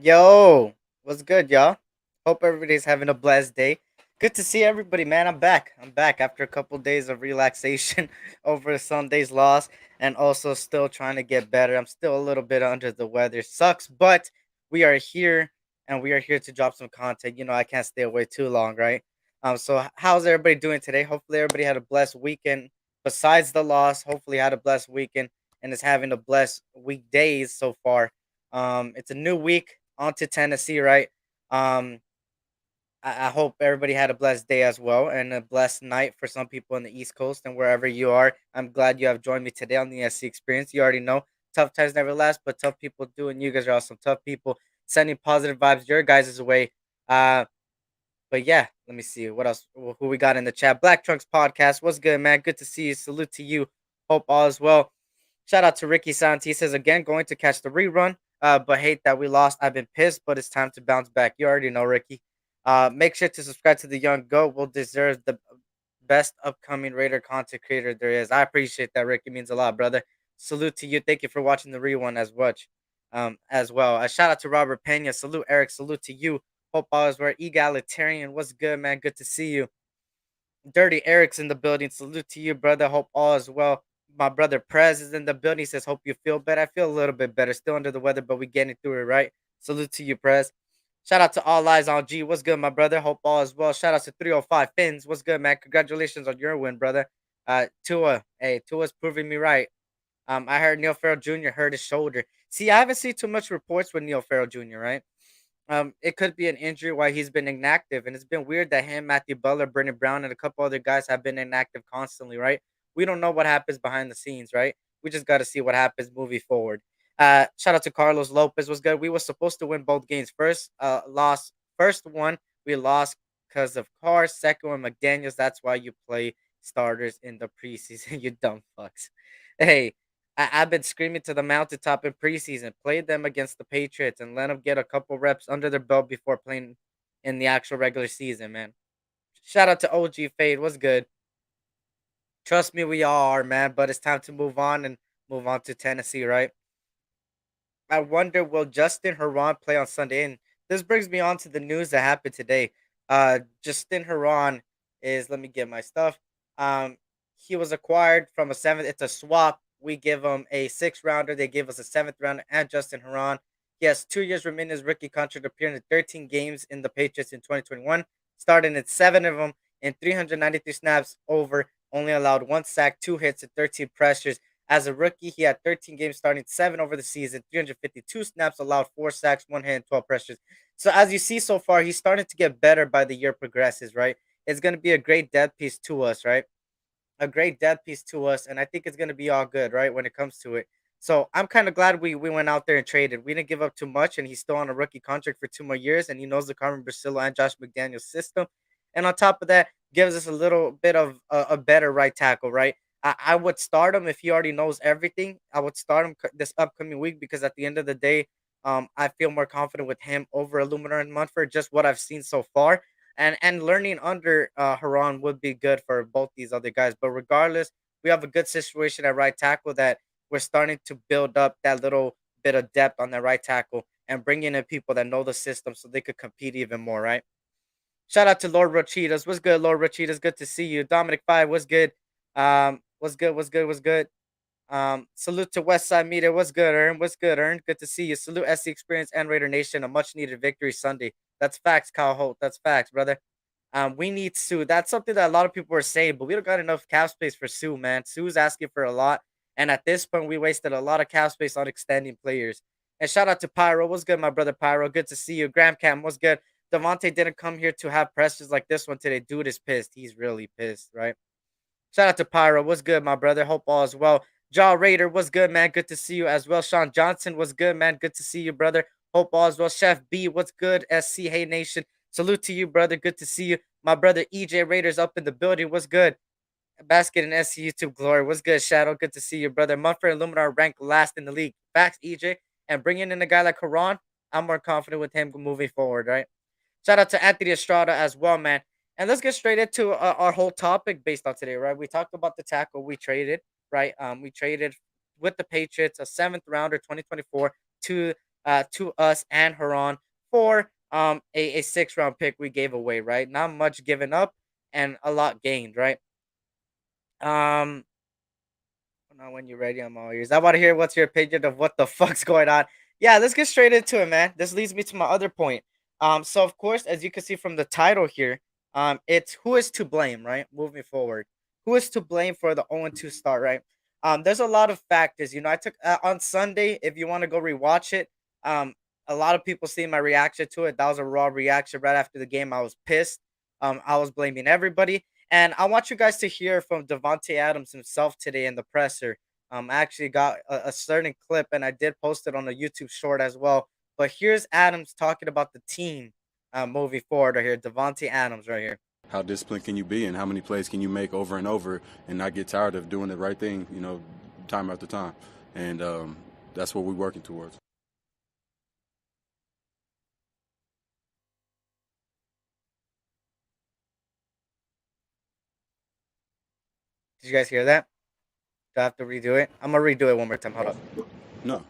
Yo, what's good, y'all? Hope everybody's having a blessed day. Good to see everybody, man. I'm back. I'm back after a couple days of relaxation over Sunday's loss and also still trying to get better. I'm still a little bit under the weather. Sucks, but we are here and we are here to drop some content. You know, I can't stay away too long, right? How's everybody doing today? Hopefully everybody had a blessed weekend besides the loss. Hopefully had a blessed weekend and is having a blessed weekdays so far. It's a new week on to Tennessee, right? Um, I hope everybody had a blessed day as well and a blessed night for some people on the East Coast and wherever you are. I'm glad you have joined me today on the SC Experience. You already know tough times never last, but tough people do, and you guys are awesome. Tough people sending positive vibes your guys' way. Uh, but yeah, let me see what else. Who we got in the chat? Black Trunks Podcast. What's good, man? Good to see you. Salute to you. Hope all is well. Shout out to Ricky Sant. He says again, going to catch the rerun. But hate that we lost. I've been pissed, but it's time to bounce back. You already know, Ricky. Make sure to subscribe to the Young Goat. Will deserve the best upcoming Raider content creator there is. I appreciate that, Ricky. Means a lot, brother. Salute to you. Thank you for watching the rerun as much, as well. A shout out to Robert Pena. Salute, Eric. Salute to you. Hope all is well. Egalitarian. What's good, man? Good to see you. Dirty Eric's in the building. Salute to you, brother. Hope all is well. My brother Prez is in the building. He says, hope you feel better. I feel a little bit better. Still under the weather, but we getting through it, right? Salute to you, Prez. Shout out to All Eyes on G. What's good, my brother? Hope all is well. Shout out to 305 Fins. What's good, man? Congratulations on your win, brother. Tua. Hey, Tua's proving me right. I heard Neil Farrell Jr. hurt his shoulder. See, I haven't seen too much reports with Neil Farrell Jr., right? It could be an injury why he's been inactive, and it's been weird that him, Matthew Butler, Brendan Brown, and a couple other guys have been inactive constantly, right? We don't know what happens behind the scenes, right? We just got to see what happens moving forward. Shout out to Carlos Lopez. Was good. We were supposed to win both games. First one we lost because of Carr. Second one McDaniels. That's why you play starters in the preseason. You dumb fucks. Hey. I've been screaming to the mountaintop in preseason. Play them against the Patriots and let them get a couple reps under their belt before playing in the actual regular season, man. Shout out to OG Fade. What's good? Trust me, we all are, man. But it's time to move on and move on to Tennessee, right? I wonder, will Justin Herron play on Sunday? And this brings me on to the news that happened today. Justin Herron is, let me get my stuff. He was acquired from a seventh. It's a swap. We give him a sixth rounder. They give us a seventh rounder and Justin Herron. He has 2 years remaining his rookie contract, appearing in 13 games in the Patriots in 2021, starting in seven of them in 393 snaps over, only allowed one sack, two hits, and 13 pressures. As a rookie, he had 13 games starting, seven over the season, 352 snaps, allowed four sacks, one hit, and 12 pressures. So as you see so far, he's starting to get better by the year progresses, right? It's going to be a great depth piece to us, right? A great depth piece to us, and I think it's gonna be all good, right, when it comes to it. So I'm kind of glad we went out there and traded. We didn't give up too much, and he's still on a rookie contract for 2 more years, and he knows the Carmen Brasillo and Josh McDaniels system. And on top of that, gives us a little bit of a better right tackle, right? I would start him if he already knows everything. I would start him this upcoming week because at the end of the day, I feel more confident with him over Illuminor and Munford, just what I've seen so far and learning under Haran would be good for both these other guys. But regardless, we have a good situation at right tackle that we're starting to build up that little bit of depth on the right tackle and bringing in people that know the system so they could compete even more, right? Shout out to Lord Rochitas. What's good, Lord Rochitas? Good to see you. Dominic Five, what's good? What's good? What's good? What's good? Salute to Westside Media. What's good, Ern? What's good, Ern? Good to see you. Salute SC Experience and Raider Nation. A much needed victory Sunday. That's facts, Kyle Holt. That's facts, brother. We need Sue. That's something that a lot of people are saying, but we don't got enough cap space for Sue, man. Sue's asking for a lot. And at this point, we wasted a lot of cap space on extending players. And shout out to Pyro. What's good, my brother Pyro? Good to see you. Graham Cam, what's good? Devontae didn't come here to have pressures like this one today. Dude is pissed. He's really pissed, right? Shout out to Pyro. What's good, my brother? Hope all is well. Jaw Raider, what's good, man? Good to see you as well. Sean Johnson, what's good, man? Good to see you, brother. Hope all is well. Chef B, what's good? SC Hey Nation. Salute to you, brother. Good to see you. My brother EJ Raiders up in the building. What's good? Basket and SC YouTube Glory. What's good, Shadow? Good to see you, brother. Mumford and Luminar ranked last in the league. Facts, EJ. And bringing in a guy like Haran, I'm more confident with him moving forward, right? Shout out to Anthony Estrada as well, man. And let's get straight into our whole topic based on today, right? We talked about the tackle we traded, right? We traded with the Patriots a seventh rounder, 2024, to us and Haran for a sixth round pick we gave away, right? Not much given up and a lot gained, right? Um, now, when you're ready, I'm all ears. I want to hear what's your opinion of what the fuck's going on. Yeah, let's get straight into it, man. This leads me to my other point. So of course, as you can see from the title here, it's who is to blame, right? Moving forward, who is to blame for the 0-2 start, right? There's a lot of factors. You know, I took on Sunday. If you want to go rewatch it, a lot of people see my reaction to it. That was a raw reaction right after the game. I was pissed. I was blaming everybody. And I want you guys to hear from Devontae Adams himself today in the presser. I actually got a certain clip and I did post it on the YouTube short as well. But here's Adams talking about the team moving forward right here. Devontae Adams right here. How disciplined can you be and how many plays can you make over and over and not get tired of doing the right thing, you know, time after time. And that's what we're working towards. Did you guys hear that? Do I have to redo it? I'm going to redo it one more time. Hold up. No,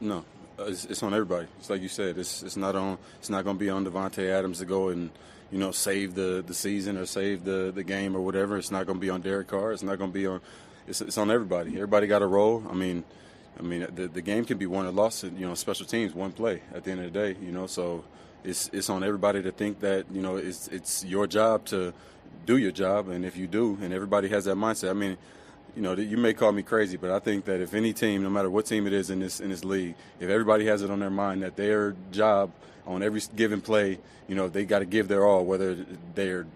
no. It's on everybody. It's like you said. It's not on. It's not going to be on Devontae Adams to go and save the season or save the game or whatever. It's not going to be on Derek Carr. It's not going to be on. It's on everybody. Everybody got a role. I mean, the game can be won or lost. Special teams, one play at the end of the day. So it's on everybody to think that it's your job to do your job, and if you do, and everybody has that mindset. I mean. You may call me crazy, but I think that if any team, no matter what team it is in this league, if everybody has it on their mind that their job on every given play, they got to give their all, whether they're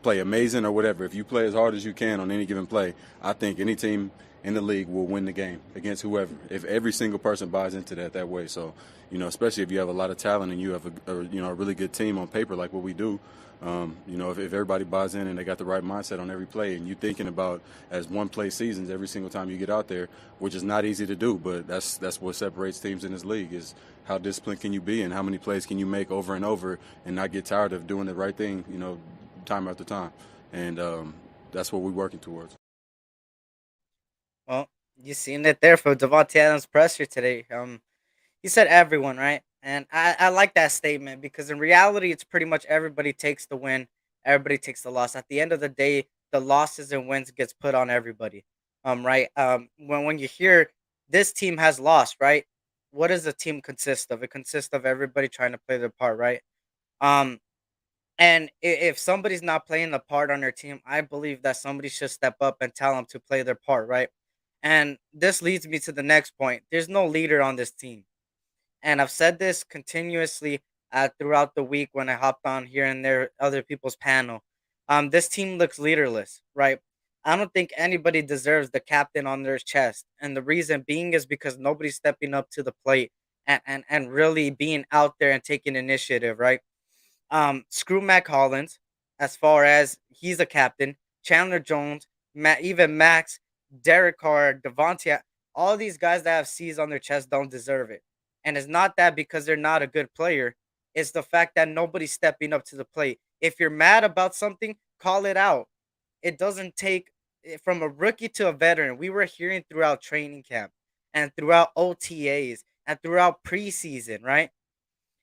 play amazing or whatever. If you play as hard as you can on any given play, I think any team in the league will win the game against whoever. If every single person buys into that way. So, especially if you have a lot of talent and you have a really good team on paper like what we do. If everybody buys in and they got the right mindset on every play, and you thinking about as one play seasons every single time you get out there, which is not easy to do, but that's what separates teams in this league is how disciplined can you be and how many plays can you make over and over and not get tired of doing the right thing, time after time. And that's what we're working towards. Well, you seen it there for Devontae Adams' presser today. He said everyone, right? And I like that statement because in reality, it's pretty much everybody takes the win, everybody takes the loss. At the end of the day, the losses and wins gets put on everybody. Right? When you hear this team has lost, right? What does the team consist of? It consists of everybody trying to play their part, right? Um, and if somebody's not playing the part on their team, I believe that somebody should step up and tell them to play their part, right? And this leads me to the next point. There's no leader on this team, and I've said this continuously throughout the week when I hopped on here and there other people's panel. This team looks leaderless, right? I don't think anybody deserves the captain on their chest, and the reason being is because nobody's stepping up to the plate and really being out there and taking initiative, right? Screw Mac Hollins as far as he's a captain. Chandler Jones, even Max, Derek Carr, Devontae, all these guys that have C's on their chest don't deserve it. And it's not that because they're not a good player. It's the fact that nobody's stepping up to the plate. If you're mad about something, call it out. It doesn't take from a rookie to a veteran. We were hearing throughout training camp and throughout OTAs and throughout preseason, right?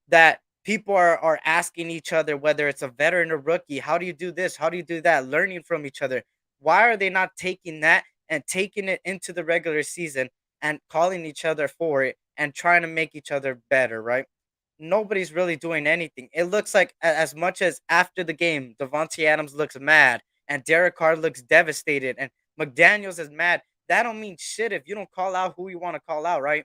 That people are asking each other whether it's a veteran or rookie, how do you do this? How do you do that? Learning from each other. Why are they not taking that and taking it into the regular season and calling each other for it and trying to make each other better, right? Nobody's really doing anything. It looks like as much as after the game, Devontae Adams looks mad and Derek Carr looks devastated and McDaniels is mad. That don't mean shit if you don't call out who you want to call out, right?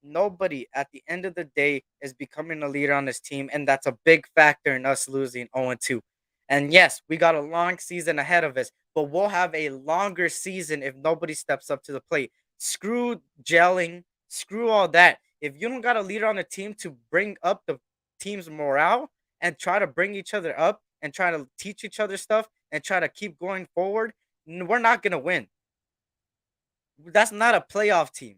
Nobody at the end of the day is becoming a leader on this team, and that's a big factor in us losing 0-2. And yes, we got a long season ahead of us, but we'll have a longer season if nobody steps up to the plate. Screw gelling, screw all that. If you don't got a leader on the team to bring up the team's morale and try to bring each other up and try to teach each other stuff and try to keep going forward, we're not going to win. That's not a playoff team.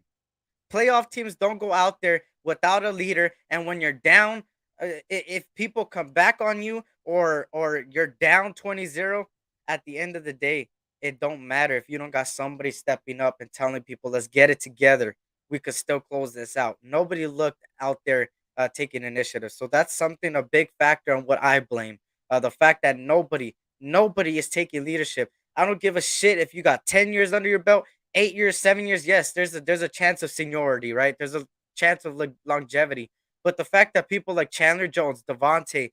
Playoff teams don't go out there without a leader, and when you're down, if people come back on you or you're down 20-0, at the end of the day, it don't matter if you don't got somebody stepping up and telling people, let's get it together. We could still close this out. Nobody looked out there taking initiative. So that's something, a big factor on what I blame. The fact that nobody is taking leadership. I don't give a shit if you got 10 years under your belt, 8 years, 7 years. Yes, there's a chance of seniority, right? There's a chance of like longevity. But the fact that people like Chandler Jones, Devontae,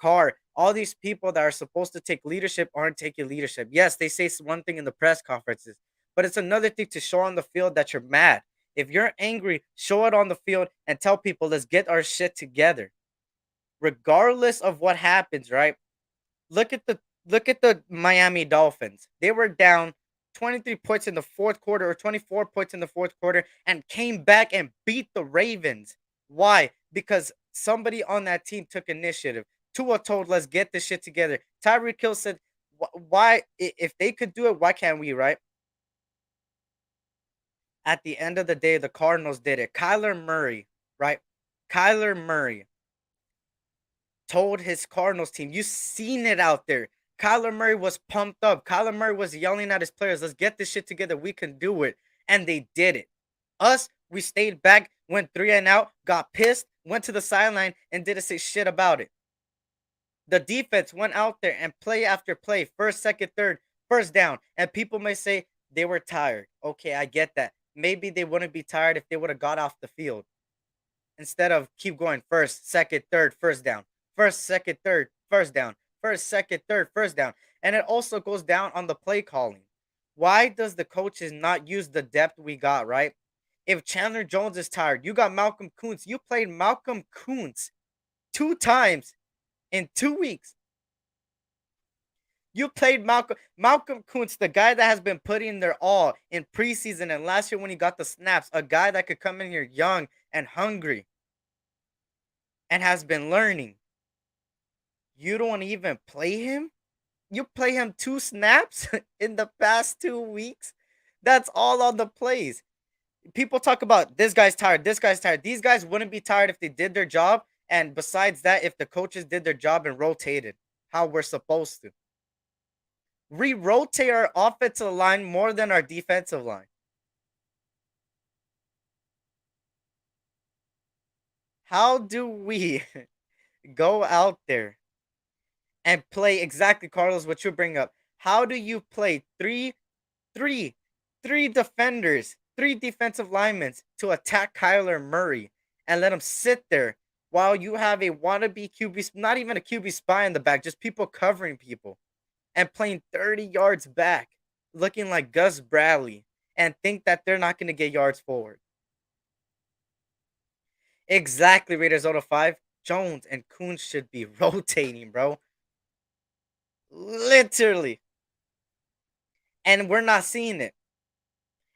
Carr, all these people that are supposed to take leadership aren't taking leadership. Yes, they say one thing in the press conferences, but it's another thing to show on the field that you're mad. If you're angry, show it on the field and tell people, let's get our shit together. Regardless of what happens, right? Look at the look at the Miami Dolphins. They were down 23 points in the fourth quarter or 24 points in the fourth quarter and came back and beat the Ravens. Why? Because somebody on that team took initiative. Tua told, let's get this shit together. Tyreek Hill said, why, if they could do it, why can't we, right? At the end of the day, the Cardinals did it. Kyler Murray, right? Kyler Murray told his Cardinals team, you seen it out there. Kyler Murray was pumped up. Kyler Murray was yelling at his players, let's get this shit together. We can do it. And they did it. Us, we stayed back, went 3 and out, got pissed, went to the sideline, and didn't say shit about it. The defense went out there and play after play, first, second, third, first down. And people may say they were tired. Okay, I get that. Maybe they wouldn't be tired if they would have got off the field instead of keep going first, second, third, first down. First, second, third, first down. First, second, third, first down. And it also goes down on the play calling. Why does the coaches not use the depth we got, right? If Chandler Jones is tired, you got Malcolm Kuntz. You played Malcolm Kuntz 2 times in 2 weeks. You played Malcolm Kuntz, the guy that has been putting their all in preseason and last year when he got the snaps, a guy that could come in here young and hungry and has been learning. You don't even play him? You play him 2 snaps in the past 2 weeks? That's all on the plays. People talk about this guy's tired, this guy's tired. These guys wouldn't be tired if they did their job. And besides that, if the coaches did their job and rotated how we're supposed to. We rotate our offensive line more than our defensive line. How do we go out there and play exactly, Carlos, what you bring up? How do you play three, three defenders, three defensive linemen to attack Kyler Murray and let him sit there while you have a wannabe QB, not even a QB spy in the back, just people covering people and playing 30 yards back, looking like Gus Bradley, and think that they're not going to get yards forward? Exactly, Raiders out of 5. Jones and Coons should be rotating, bro. Literally. And we're not seeing it.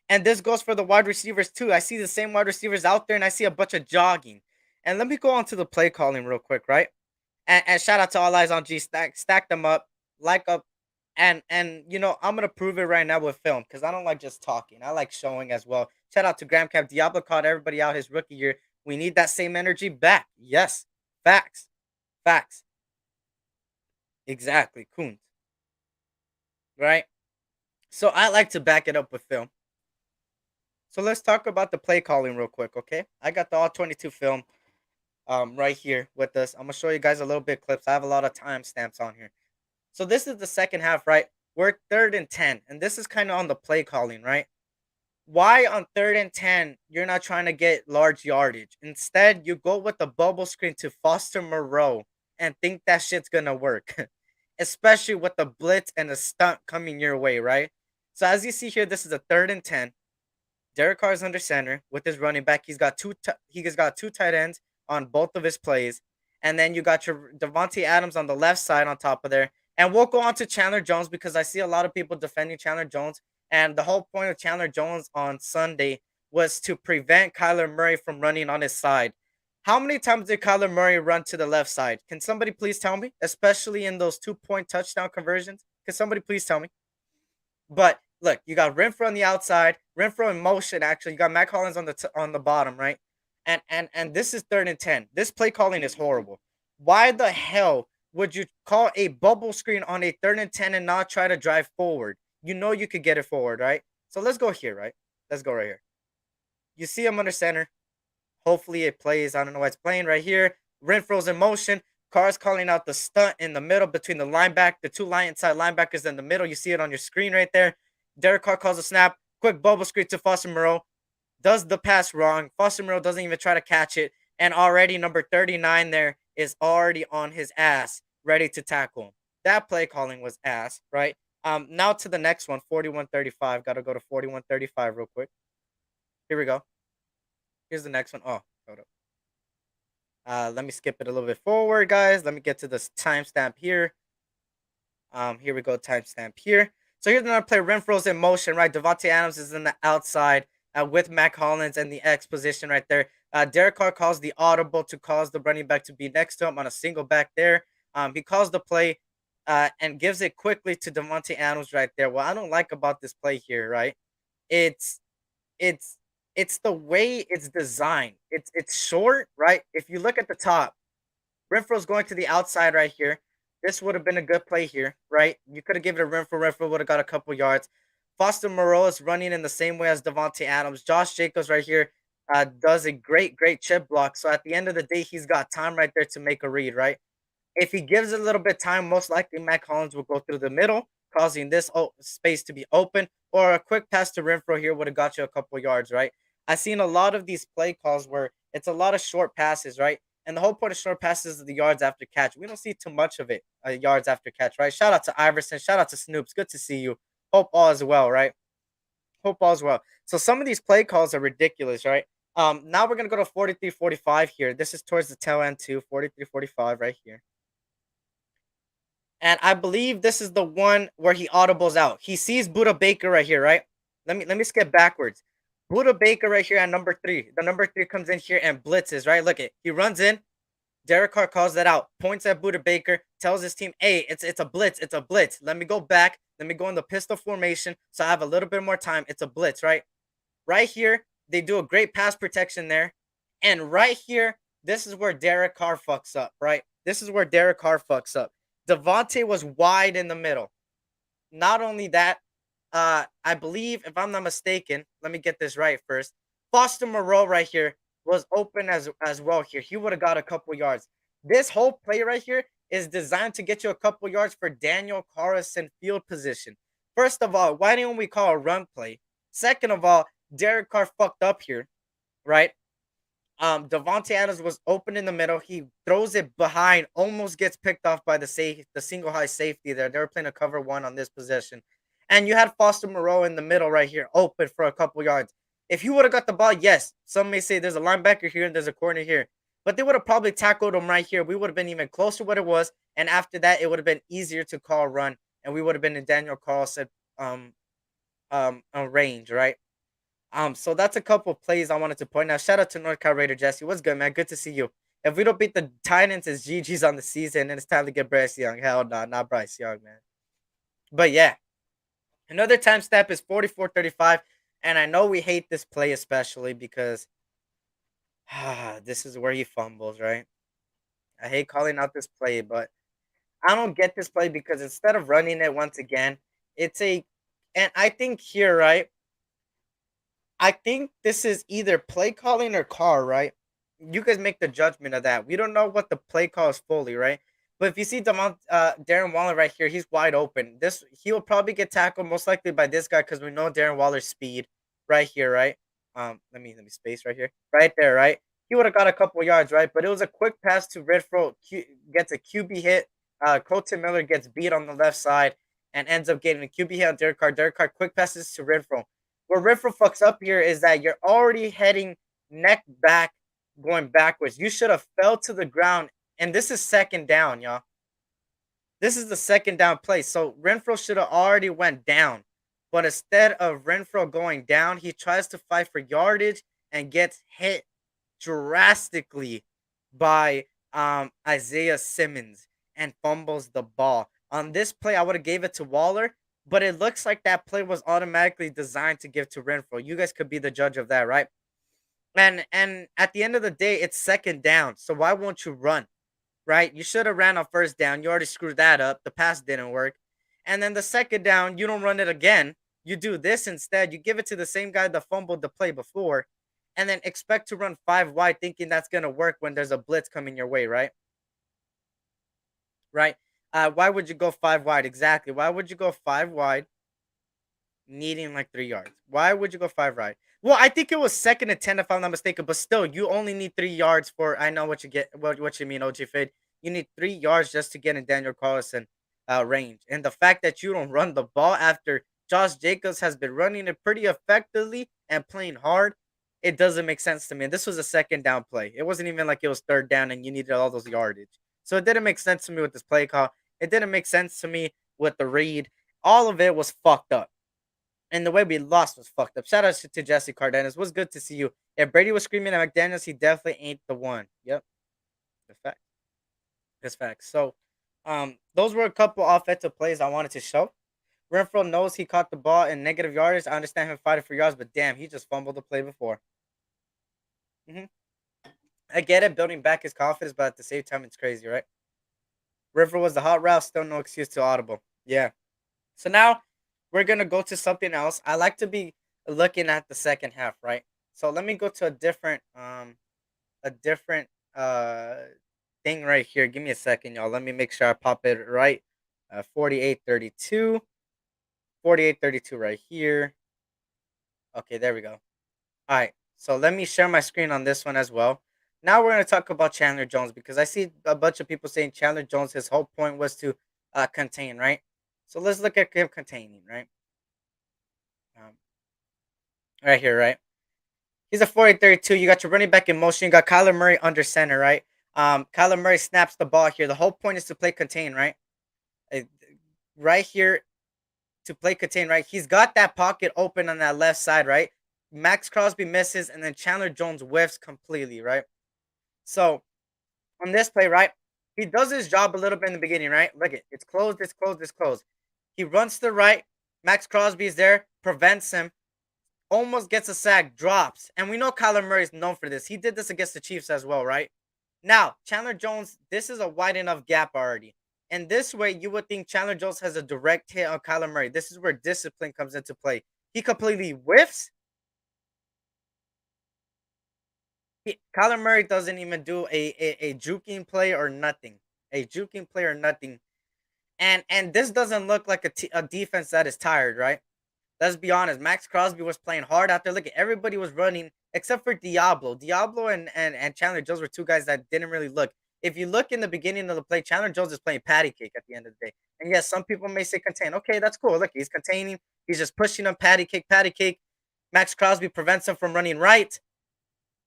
And this goes for the wide receivers too. I see the same wide receivers out there and I see a bunch of jogging. And let me go on to the play calling real quick, right? And shout out to All Eyes on G. Stack them up, like up, and I'm gonna prove it right now with film because I don't like just talking. I like showing as well. Shout out to Graham Cap. Diablo caught everybody out his rookie year. We need that same energy back. Yes. Facts. Facts. Exactly. Coons. Right? So I like to back it up with film. So let's talk about the play calling real quick, okay? I got the all 22 film right here with us. I'm gonna show you guys a little bit clips. I have a lot of timestamps on here. So this is the second half, right? We're 3rd and 10, and this is kind of on the play calling, right? Why on 3rd and 10 you're not trying to get large yardage? Instead, you go with the bubble screen to Foster Moreau and think that shit's gonna work. Especially with the blitz and the stunt coming your way, right? So as you see here, this is a 3rd and 10. Derek Carr is under center with his running back. He's got two tight ends on both of his plays, and then you got your Devontae Adams on the left side on top of there. And we'll go on to Chandler Jones because I see a lot of people defending Chandler Jones. And the whole point of Chandler Jones on Sunday was to prevent Kyler Murray from running on his side. How many times did Kyler Murray run to the left side? Can somebody please tell me? Especially in those 2-point touchdown conversions. Can somebody please tell me? But look, you got Renfro on the outside, Renfro in motion. Actually, you got Matt Collins on the bottom, right? And this is 3rd and 10. This play calling is horrible. Why the hell would you call a bubble screen on a 3rd and 10 and not try to drive forward? You know you could get it forward, right? So let's go here, right? Let's go right here. You see him under center. Hopefully it plays. I don't know why it's playing right here. Renfro's in motion. Carr's calling out the stunt in the middle between the two inside linebackers in the middle. You see it on your screen right there. Derek Carr calls a snap. Quick bubble screen to Foster Moreau. Does the pass wrong. Foster Moreau doesn't even try to catch it. And already number 39 there is already on his ass, ready to tackle him. That play calling was ass, right? Now to the next one, 41-35. Got to go to 41-35 real quick. Here we go. Here's the next one. Oh, hold up. Let me skip it a little bit forward, guys. Let me get to this timestamp here. Here we go, timestamp here. So here's another play. Renfro's in motion, right? Devontae Adams is in the outside with Matt Collins in the X position right there. Derek Carr calls the audible to cause the running back to be next to him on a single back there. He calls the play and gives it quickly to Devontae Adams right there. What I don't like about this play here, right? It's it's it's the way it's designed. It's short, right? If you look at the top, Renfro's going to the outside right here. This would have been a good play here, right? You could have given it to Renfro. Renfro would have got a couple yards. Foster Moreau is running in the same way as Devontae Adams. Josh Jacobs right here does a great chip block. So at the end of the day, he's got time right there to make a read, right? If he gives it a little bit of time, most likely Matt Collins will go through the middle, causing this space to be open, or a quick pass to Renfro here would have got you a couple yards, right? I've seen a lot of these play calls where it's a lot of short passes, right? And the whole point of short passes is the yards after catch. We don't see too much of it, yards after catch, right? Shout out to Iverson. Shout out to Snoops. Good to see you. Hope all is well, right? Hope all is well. So some of these play calls are ridiculous, right? Now we're going to go to 43-45 here. This is towards the tail end too, 43-45 right here. And I believe this is the one where he audibles out. He sees Buda Baker right here, right? Let me skip backwards. Buda Baker right here at number 3. The number 3 comes in here and blitzes, right? Look it. He runs in. Derek Carr calls that out, points at Buda Baker, tells his team, "Hey, it's a blitz, it's a blitz. Let me go back. Let me go in the pistol formation, so I have a little bit more time. It's a blitz, right? Right here, they do a great pass protection there, and right here, this is where Derek Carr fucks up, right? This is where Derek Carr fucks up. Devontae was wide in the middle. Not only that, I believe, if I'm not mistaken, let me get this right first. Foster Moreau right here was open as well here. He would have got a couple yards. This whole play right here is designed to get you a couple yards for Daniel Carlson field position. First of all, why didn't we call a run play? Second of all, Derek Carr fucked up here, right? Devontae Adams was open in the middle. He throws it behind, almost gets picked off by the single high safety there. They were playing a cover one on this possession. And you had Foster Moreau in the middle right here, open for a couple yards. If he would have got the ball, yes, some may say there's a linebacker here and there's a corner here. But they would have probably tackled him right here. We would have been even closer to what it was. And after that, it would have been easier to call a run. And we would have been in Daniel Carlson range, right? So that's a couple plays I wanted to point out. Shout out to North Carolina Raider Jesse. What's good, man? Good to see you. If we don't beat the Titans, it's GG's on the season, and it's time to get Bryce Young. Hell no, not Bryce Young, man. But yeah, another time step is 44-35, and I know we hate this play especially because this is where he fumbles, right? I hate calling out this play, but I don't get this play because instead of running it once again, it's a, and I think here, right? I think this is either play calling or Carr, right? You guys make the judgment of that. We don't know what the play call is fully, right? But if you see Darren Waller right here, he's wide open. This he will probably get tackled most likely by this guy because we know Darren Waller's speed right here, right? Let me space right here, right there, right? He would have got a couple yards, right? But it was a quick pass to Redfro, gets a QB hit. Colton Miller gets beat on the left side and ends up getting a QB hit on Derek Carr. Derek Carr quick passes to Redfro. Where Renfro fucks up here is that you're already heading neck back, going backwards. You should have fell to the ground, and this is second down, y'all. This is the second down play. So Renfro should have already went down. But instead of Renfro going down, he tries to fight for yardage and gets hit drastically by Isaiah Simmons and fumbles the ball. On this play, I would have gave it to Waller, but it looks like that play was automatically designed to give to Renfro. You guys could be the judge of that, right? And at the end of the day, it's second down. So why won't you run? Right? You should have ran on first down. You already screwed that up. The pass didn't work. And then the second down, you don't run it again. You do this instead. You give it to the same guy that fumbled the play before, and then expect to run 5 wide, thinking that's gonna work when there's a blitz coming your way, right? Right? Why would you go 5 wide? Exactly. Why would you go 5 wide, needing like 3 yards? Why would you go 5 wide? Well, I think it was second and 10 if I'm not mistaken, but still, you only need 3 yards for. I know what you get. What you mean, OG Fade. You need 3 yards just to get in Daniel Carlson range, and the fact that you don't run the ball after Josh Jacobs has been running it pretty effectively and playing hard, it doesn't make sense to me. And this was a second down play. It wasn't even like it was third down and you needed all those yardage. So it didn't make sense to me with this play call. It didn't make sense to me with the read. All of it was fucked up. And the way we lost was fucked up. Shout out to Jesse Cardenas. Was good to see you. If Brady was screaming at McDaniels, he definitely ain't the one. Yep. That's fact. That's fact. So those were a couple offensive plays I wanted to show. Renfro knows he caught the ball in negative yardage. I understand him fighting for yards, but damn, he just fumbled the play before. hmm I get it, building back his confidence, but at the same time, it's crazy, right? River was the hot route, still no excuse to audible. Yeah. So now we're gonna go to something else. I like to be looking at the second half, right? So let me go to a different thing right here. Give me a second, y'all. Let me make sure I pop it right. 48-32. 48-32 right here. Okay, there we go. All right. So let me share my screen on this one as well. Now we're going to talk about Chandler Jones because I see a bunch of people saying Chandler Jones, his whole point was to contain, right? So let's look at him containing, right? Um, right here, right? He's a 40-32. You got your running back in motion. You got Kyler Murray under center, right? Kyler Murray snaps the ball here. The whole point is to play contain, right? Uh, right here to play contain, right? He's got that pocket open on that left side, right? Max Crosby misses, and then Chandler Jones whiffs completely, right? So on this play, right, he does his job a little bit in the beginning, right? Look it, it's closed, it's closed, it's closed. He runs to the right. Max Crosby is there, prevents him, almost gets a sack, drops. And we know Kyler Murray is known for this. He did this against the Chiefs as well, right? Now, Chandler Jones, this is a wide enough gap already. And this way, you would think Chandler Jones has a direct hit on Kyler Murray. This is where discipline comes into play. He completely whiffs. Kyler Murray doesn't even do a juking play or nothing. A juking play or nothing. And this doesn't look like a defense that is tired, right? Let's be honest. Max Crosby was playing hard out there. Look at everybody was running except for Diablo. Diablo and Chandler Jones were two guys that didn't really look. If you look in the beginning of the play, Chandler Jones is playing patty cake at the end of the day. And yes, some people may say contain. Okay, that's cool. Look, he's containing. He's just pushing him patty cake, patty cake. Max Crosby prevents him from running right.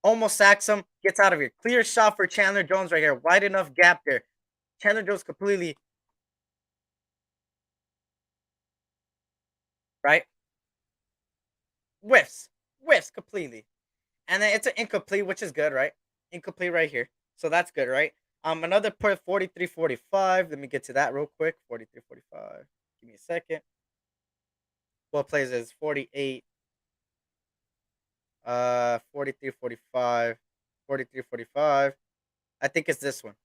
Almost sacks him. Gets out of here. Clear shot for Chandler Jones right here. Wide enough gap there. Chandler Jones completely right. Whiffs. Whiffs completely. And then it's an incomplete, which is good, right? Incomplete right here. So that's good, right? Another point 43-45. Let me get to that real quick. 43-45. Give me a second. What plays is 48 43-45. 43-45. I think it's this one.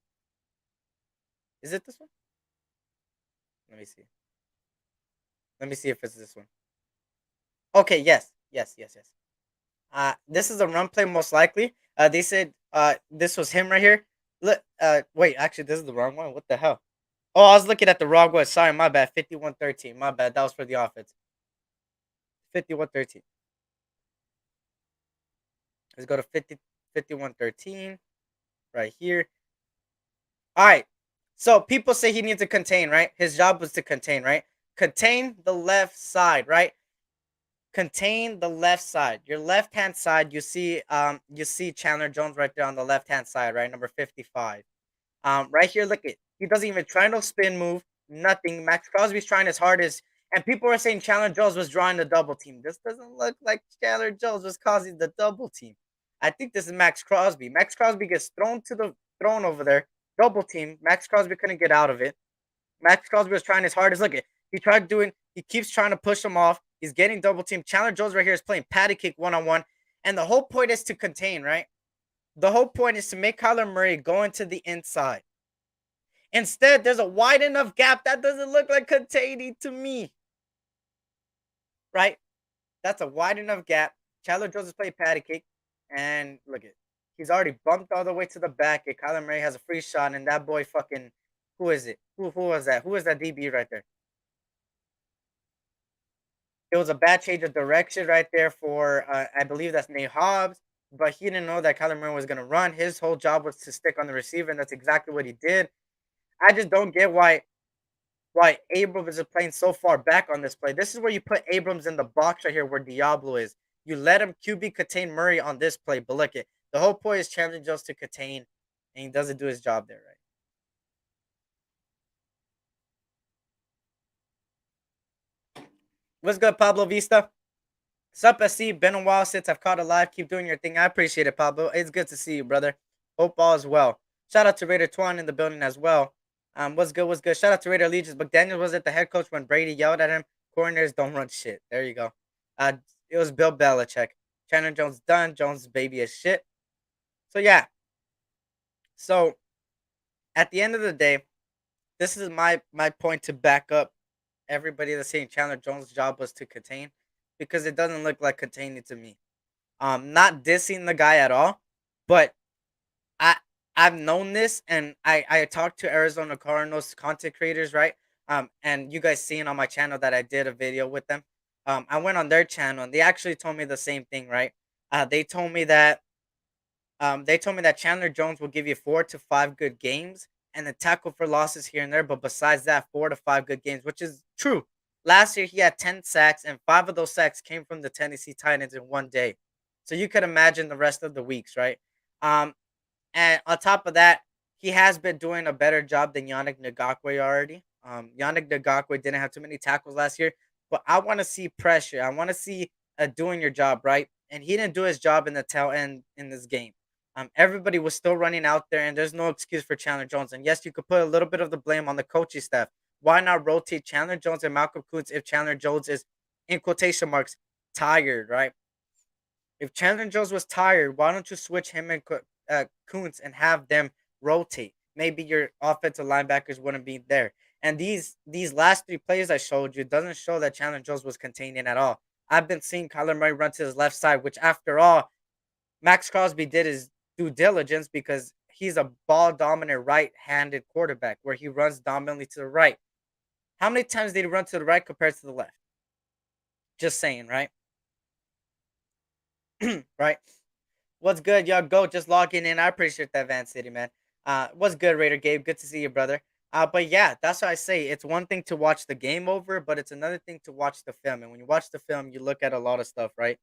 Is it this one? Let me see. Let me see if it's this one. Okay, yes. Yes, yes, yes. This is a run play most likely. They said this was him right here. Look, wait, actually, this is the wrong one. What the hell? Oh, I was looking at the wrong one. Sorry, my bad. 51-13. My bad. That was for the offense. 51-13. Let's go to 51-13 right here. All right. So people say he needs to contain, right? His job was to contain, right? Contain the left side, right? Contain the left side. Your left hand side, you see Chandler Jones right there on the left hand side, right? Number 55. Right here, look it. He doesn't even try no spin move, nothing. Max Crosby's trying as hard as, and people are saying Chandler Jones was drawing the double team. This doesn't look like Chandler Jones was causing the double team. I think this is Max Crosby. Max Crosby gets thrown over there, double team. Max Crosby couldn't get out of it. Max Crosby was trying his hardest. Look at he keeps trying to push him off. He's getting double team. Chandler Jones right here is playing patty kick 1-on-1. And the whole point is to contain, right? The whole point is to make Kyler Murray go into the inside. Instead, there's a wide enough gap that doesn't look like containing to me. Right? That's a wide enough gap. Chandler Jones is playing patty cake. And look at he's already bumped all the way to the back. And Kyler Murray has a free shot. And that boy fucking who is it? Who was that? Who was that DB right there? It was a bad change of direction right there for I believe that's Nate Hobbs. But he didn't know that Kyler Murray was gonna run. His whole job was to stick on the receiver, and that's exactly what he did. I just don't get why Abrams is playing so far back on this play. This is where you put Abrams in the box right here where Diablo is. You let him QB contain Murray on this play, but look it. The whole point is challenging just to contain, and he doesn't do his job there, right? What's good, Pablo Vista? Sup, SC? Been a while since I've caught a live. Keep doing your thing. I appreciate it, Pablo. It's good to see you, brother. Hope all is well. Shout out to Raider Twan in the building as well. What's good? What's good? Shout out to Raider Allegiance. McDaniels was at the head coach when Brady yelled at him. Coroners don't run shit. There you go. Uh, it was Bill Belichick. Chandler Jones done. Jones baby is shit. So yeah. So at the end of the day, this is my point to back up everybody that's saying Chandler Jones' job was to contain, because it doesn't look like containing to me. Not dissing the guy at all, but I I've known this, and I talked to Arizona Cardinals content creators, right? And you guys seen on my channel that I did a video with them. I went on their channel and they actually told me the same thing, right? They told me that Chandler Jones will give you 4 to 5 good games and then tackle for losses here and there. But besides that, 4 to 5 good games, which is true. Last year he had 10 sacks, and 5 of those sacks came from the Tennessee Titans in one day. So you could imagine the rest of the weeks, right? Um, and on top of that, he has been doing a better job than Yannick Ngakwe already. Yannick Ngakwe didn't have too many tackles last year, but I want to see pressure. I want to see doing your job right, and he didn't do his job in the tail end in this game. Everybody was still running out there, and there's no excuse for Chandler Jones. And yes, you could put a little bit of the blame on the coaching staff. Why not rotate Chandler Jones and Malcolm Kuntz if Chandler Jones is, in quotation marks, tired, right? If Chandler Jones was tired, why don't you switch him and Kuntz and have them rotate? Maybe your offensive linebackers wouldn't be there. And these last three plays I showed you doesn't show that Chandler Jones was containing at all. I've been seeing Kyler Murray run to his left side, which after all, Max Crosby did his due diligence because he's a ball dominant right-handed quarterback where he runs dominantly to the right. How many times did he run to the right compared to the left? Just saying, right? Right? What's good, y'all? Go just logging in. I appreciate that, Van City, man. What's good, Raider Gabe? Good to see you, brother. But yeah, that's what I say. It's one thing to watch the game over, but it's another thing to watch the film. And when you watch the film, you look at a lot of stuff, right?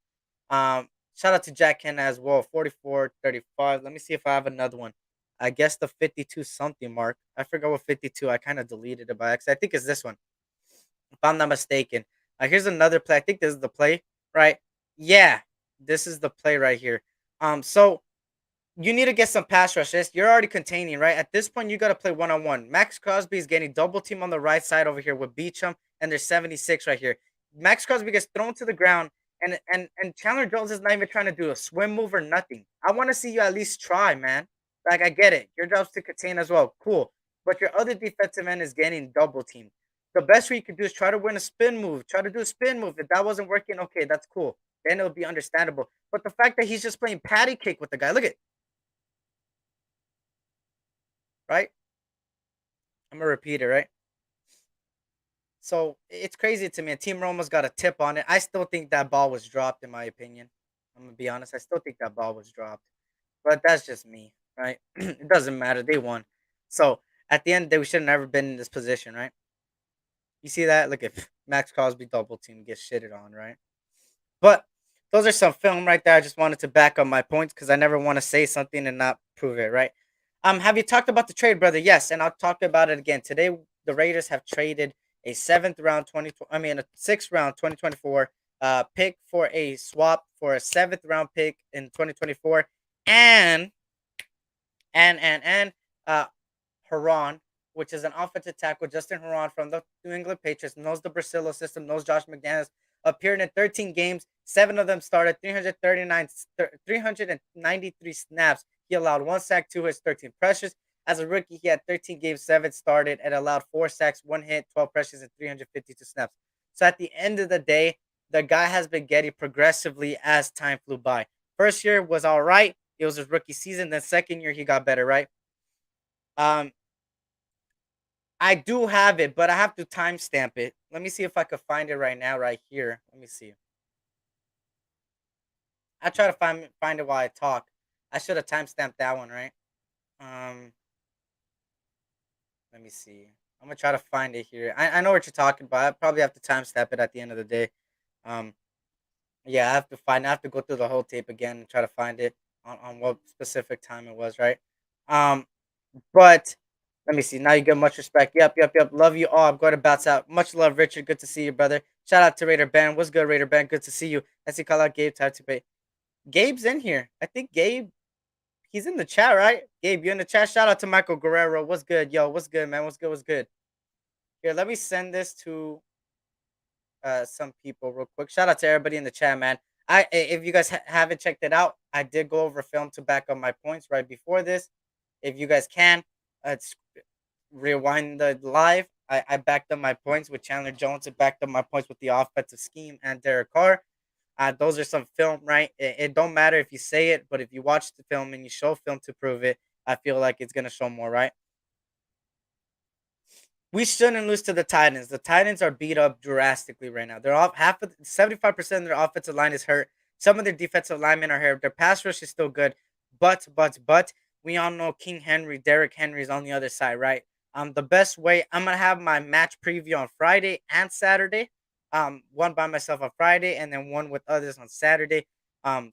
Shout out to Jack Henna as well. 44-35. Let me see if I have another one. I guess the 52 something mark. I forgot what 52. I kind of deleted it by accident. I think it's this one, if I'm not mistaken. Here's another play. I think this is the play, right? Yeah, this is the play right here. So you need to get some pass rushes. You're already containing, right? At this point, you got to play one on one. Max Crosby is getting double team on the right side over here with Beachum, and there's 76 right here. Max Crosby gets thrown to the ground, and Chandler Jones is not even trying to do a swim move or nothing. I want to see you at least try, man. Like, I get it. Your job's to contain as well. Cool. But your other defensive end is getting double teamed. The best way you could do is try to win a spin move. Try to do a spin move. If that wasn't working, okay, that's cool. Then it'll be understandable. But the fact that he's just playing patty cake with the guy, look at, right? I'm gonna repeat it, right? So it's crazy to me. Team Roma's got a tip on it. I still think that ball was dropped, in my opinion. I'm gonna be honest. I still think that ball was dropped, but that's just me, right? It doesn't matter. They won. So at the end of the day, we should have never been in this position, right? You see that? Look at Max Crosby double team gets shitted on, right? But those are some film right there. I just wanted to back up my points because I never want to say something and not prove it, right? Have you talked about the trade, brother? Yes, and I'll talk about it again. Today the Raiders have traded a seventh round a sixth round 2024 pick for a swap for a seventh round pick in 2024 and and uh Herron, which is an offensive tackle. Justin Herron from the New England Patriots, knows the Brasillo system, knows Josh McDaniels, appeared in 13 games. Seven of them started, 393 snaps. He allowed one sack, two hits, 13 pressures. As a rookie, he had 13 games, seven started, and allowed four sacks, one hit, 12 pressures, and 352 snaps. So at the end of the day, the guy has been getting progressively as time flew by. First year was all right. It was his rookie season. Then second year, he got better, right? Um, I do have it, but I have to timestamp it. Let me see if I could find it right now, right here. Let me see. I try to find it while I talk. I should have timestamped that one, right? Um, Let me see. I'm gonna try to find it here. I know what you're talking about. I probably have to timestamp it at the end of the day. Um, yeah, I have to find. I have to go through the whole tape again and try to find it on what specific time it was, right? Um, but let me see. Now you get much respect. Yep, yep, yep. Love you all. I'm going to bounce out. Much love, Richard. Good to see you, brother. Shout out to Raider Ben. What's good, Raider Ben? Good to see you. I see call out Gabe. Time to pay. Gabe's in here. I think Gabe. He's in the chat, right? Gabe, you in the chat? Shout out to Michael Guerrero. What's good, yo? What's good, man? What's good? What's good? Here, let me send this to some people real quick. Shout out to everybody in the chat, man. If you guys haven't checked it out, I did go over film to back up my points right before this. If you guys can, rewind the live. I backed up my points with Chandler Jones. I backed up my points with the offensive scheme and Derek Carr. Those are some film, right? It don't matter if you say it, but if you watch the film and you show film to prove it, I feel like it's gonna show more, right? We shouldn't lose to the Titans. The Titans are beat up drastically right now. They're off 75% of their offensive line is hurt. Some of their defensive linemen are hurt. Their pass rush is still good, but we all know King Henry, Derrick Henry is on the other side, right? The best way I'm gonna have my match preview on Friday and Saturday. One by myself on Friday and then one with others on Saturday.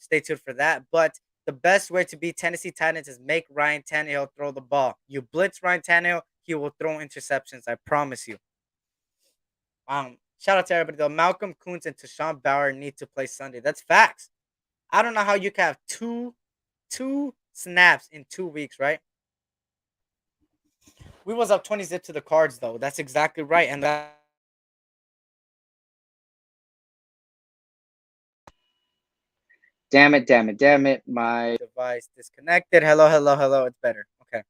Stay tuned for that. But the best way to beat Tennessee Titans is make Ryan Tannehill throw the ball. You blitz Ryan Tannehill, he will throw interceptions. I promise you. Shout out to everybody though. Malcolm Coons and Tashawn Bauer need to play Sunday. That's facts. I don't know how you can have two snaps in 2 weeks, right? We was up 20 zip to the Cards though. That's exactly right, and that Damn it, damn it, damn it. My device disconnected. Hello, hello, hello. It's better. Okay.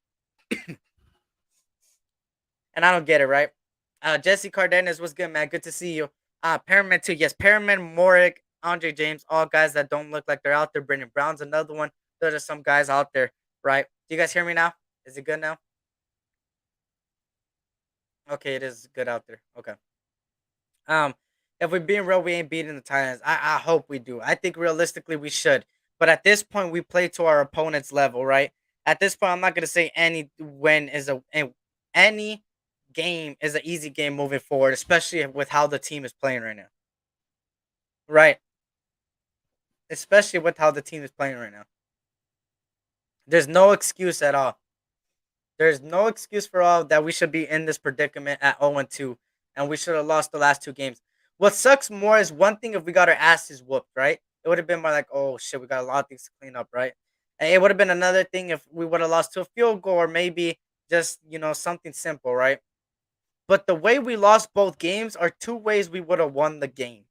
And I don't get it, right? Jesse Cardenas, what's good, man? Good to see you. Perriman too. Yes, Perriman, Morick, Andre James, all guys that don't look like they're out there. Brendan Brown's another one. Those are some guys out there, right? Do you guys hear me now? Is it good now? Okay, it is good out there. Okay. Um, if we're being real, we ain't beating the Titans. I hope we do. I think realistically we should. But at this point, we play to our opponent's level, right? At this point, I'm not gonna say any win is any game is an easy game moving forward, especially with how the team is playing right now. Right. Especially with how the team is playing right now. There's no excuse at all. There's no excuse for all that we should be in this predicament at 0-2, and we should have lost the last two games. What sucks more is one thing if we got our asses whooped, right? It would have been more like, oh shit, we got a lot of things to clean up, right? And it would have been another thing if we would have lost to a field goal or maybe just, something simple, right? But the way we lost both games are two ways we would have won the game.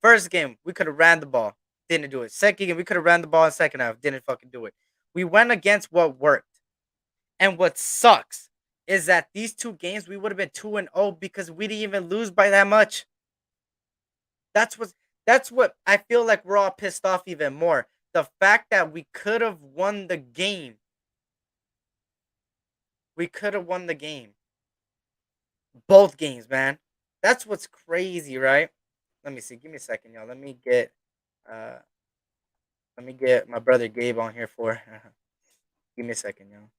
First game, we could have ran the ball, didn't do it. Second game, we could have ran the ball in second half, didn't fucking do it. We went against what worked. And what sucks is that these two games we would have been 2-0 because we didn't even lose by that much. That's what I feel like we're all pissed off even more. The fact that we could have won the game. We could have won the game. Both games, man. That's what's crazy, right? Let me see. Give me a second, y'all. Uh let me get my brother Gabe on here for give me a second, y'all.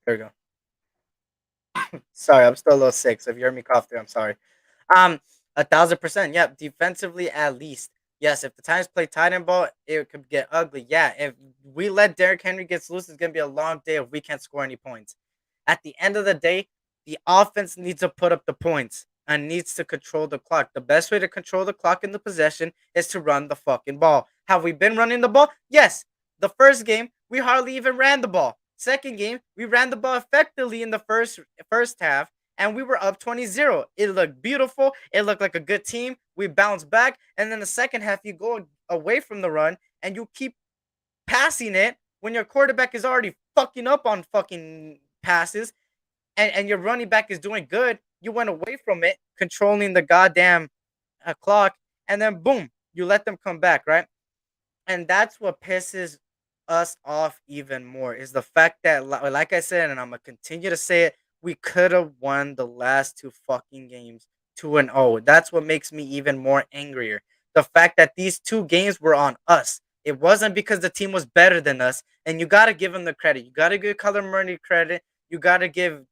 There we go. Sorry, I'm still a little sick. So if you hear me cough through, I'm sorry. Um, 1,000%. Yep. Defensively, at least. Yes. If the Titans play tight end ball, it could get ugly. Yeah. If we let Derrick Henry get loose, it's gonna be a long day if we can't score any points. At the end of the day, the offense needs to put up the points and needs to control the clock. The best way to control the clock in the possession is to run the fucking ball. Have we been running the ball? Yes. The first game, we hardly even ran the ball. Second game, we ran the ball effectively in the first half, and we were up 20-0. It looked beautiful. It looked like a good team. We bounced back, and then the second half, you go away from the run, and you keep passing it when your quarterback is already fucking up on fucking passes, and your running back is doing good. You went away from it, controlling the goddamn clock, and then boom, you let them come back, right? And that's what pisses us off even more is the fact that, like I said, and I'm gonna continue to say it, we could have won the last two fucking games 2-0. That's what makes me even more angrier. The fact that these two games were on us. It wasn't because the team was better than us, and you gotta give them the credit. You gotta give Kyler Murray credit. You gotta give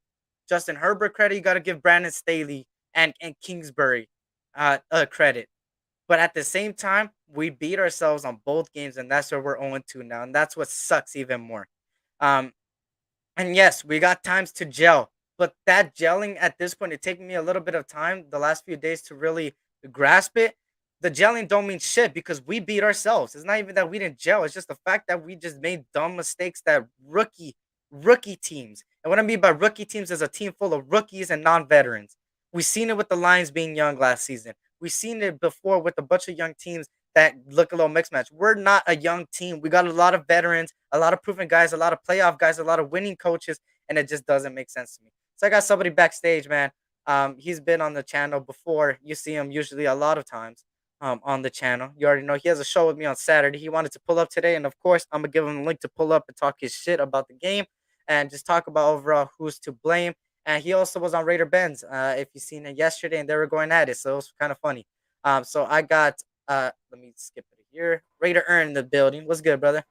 Justin Herbert credit. You gotta give Brandon Staley and Kingsbury credit. But at the same time, we beat ourselves on both games, and that's where we're 0-2 now. And that's what sucks even more. Um, and yes, we got times to gel, but that gelling at this point, it taking me a little bit of time the last few days to really grasp it. The gelling don't mean shit because we beat ourselves. It's not even that we didn't gel. It's just the fact that we just made dumb mistakes that rookie teams. And what I mean by rookie teams is a team full of rookies and non-veterans. We've seen it with the Lions being young last season. We've seen it before with a bunch of young teams that look a little mixed match. We're not a young team. We got a lot of veterans, a lot of proven guys, a lot of playoff guys, a lot of winning coaches, and it just doesn't make sense to me. So I got somebody backstage, man. He's been on the channel before. You see him usually a lot of times on the channel. You already know he has a show with me on Saturday. He wanted to pull up today, and of course, I'm gonna give him a link to pull up and talk his shit about the game and just talk about overall who's to blame. And he also was on Raider Benz, if you seen it yesterday, and they were going at it, so it was kind of funny. So I got let me skip it here. Raider Earn in the building. What's good, brother?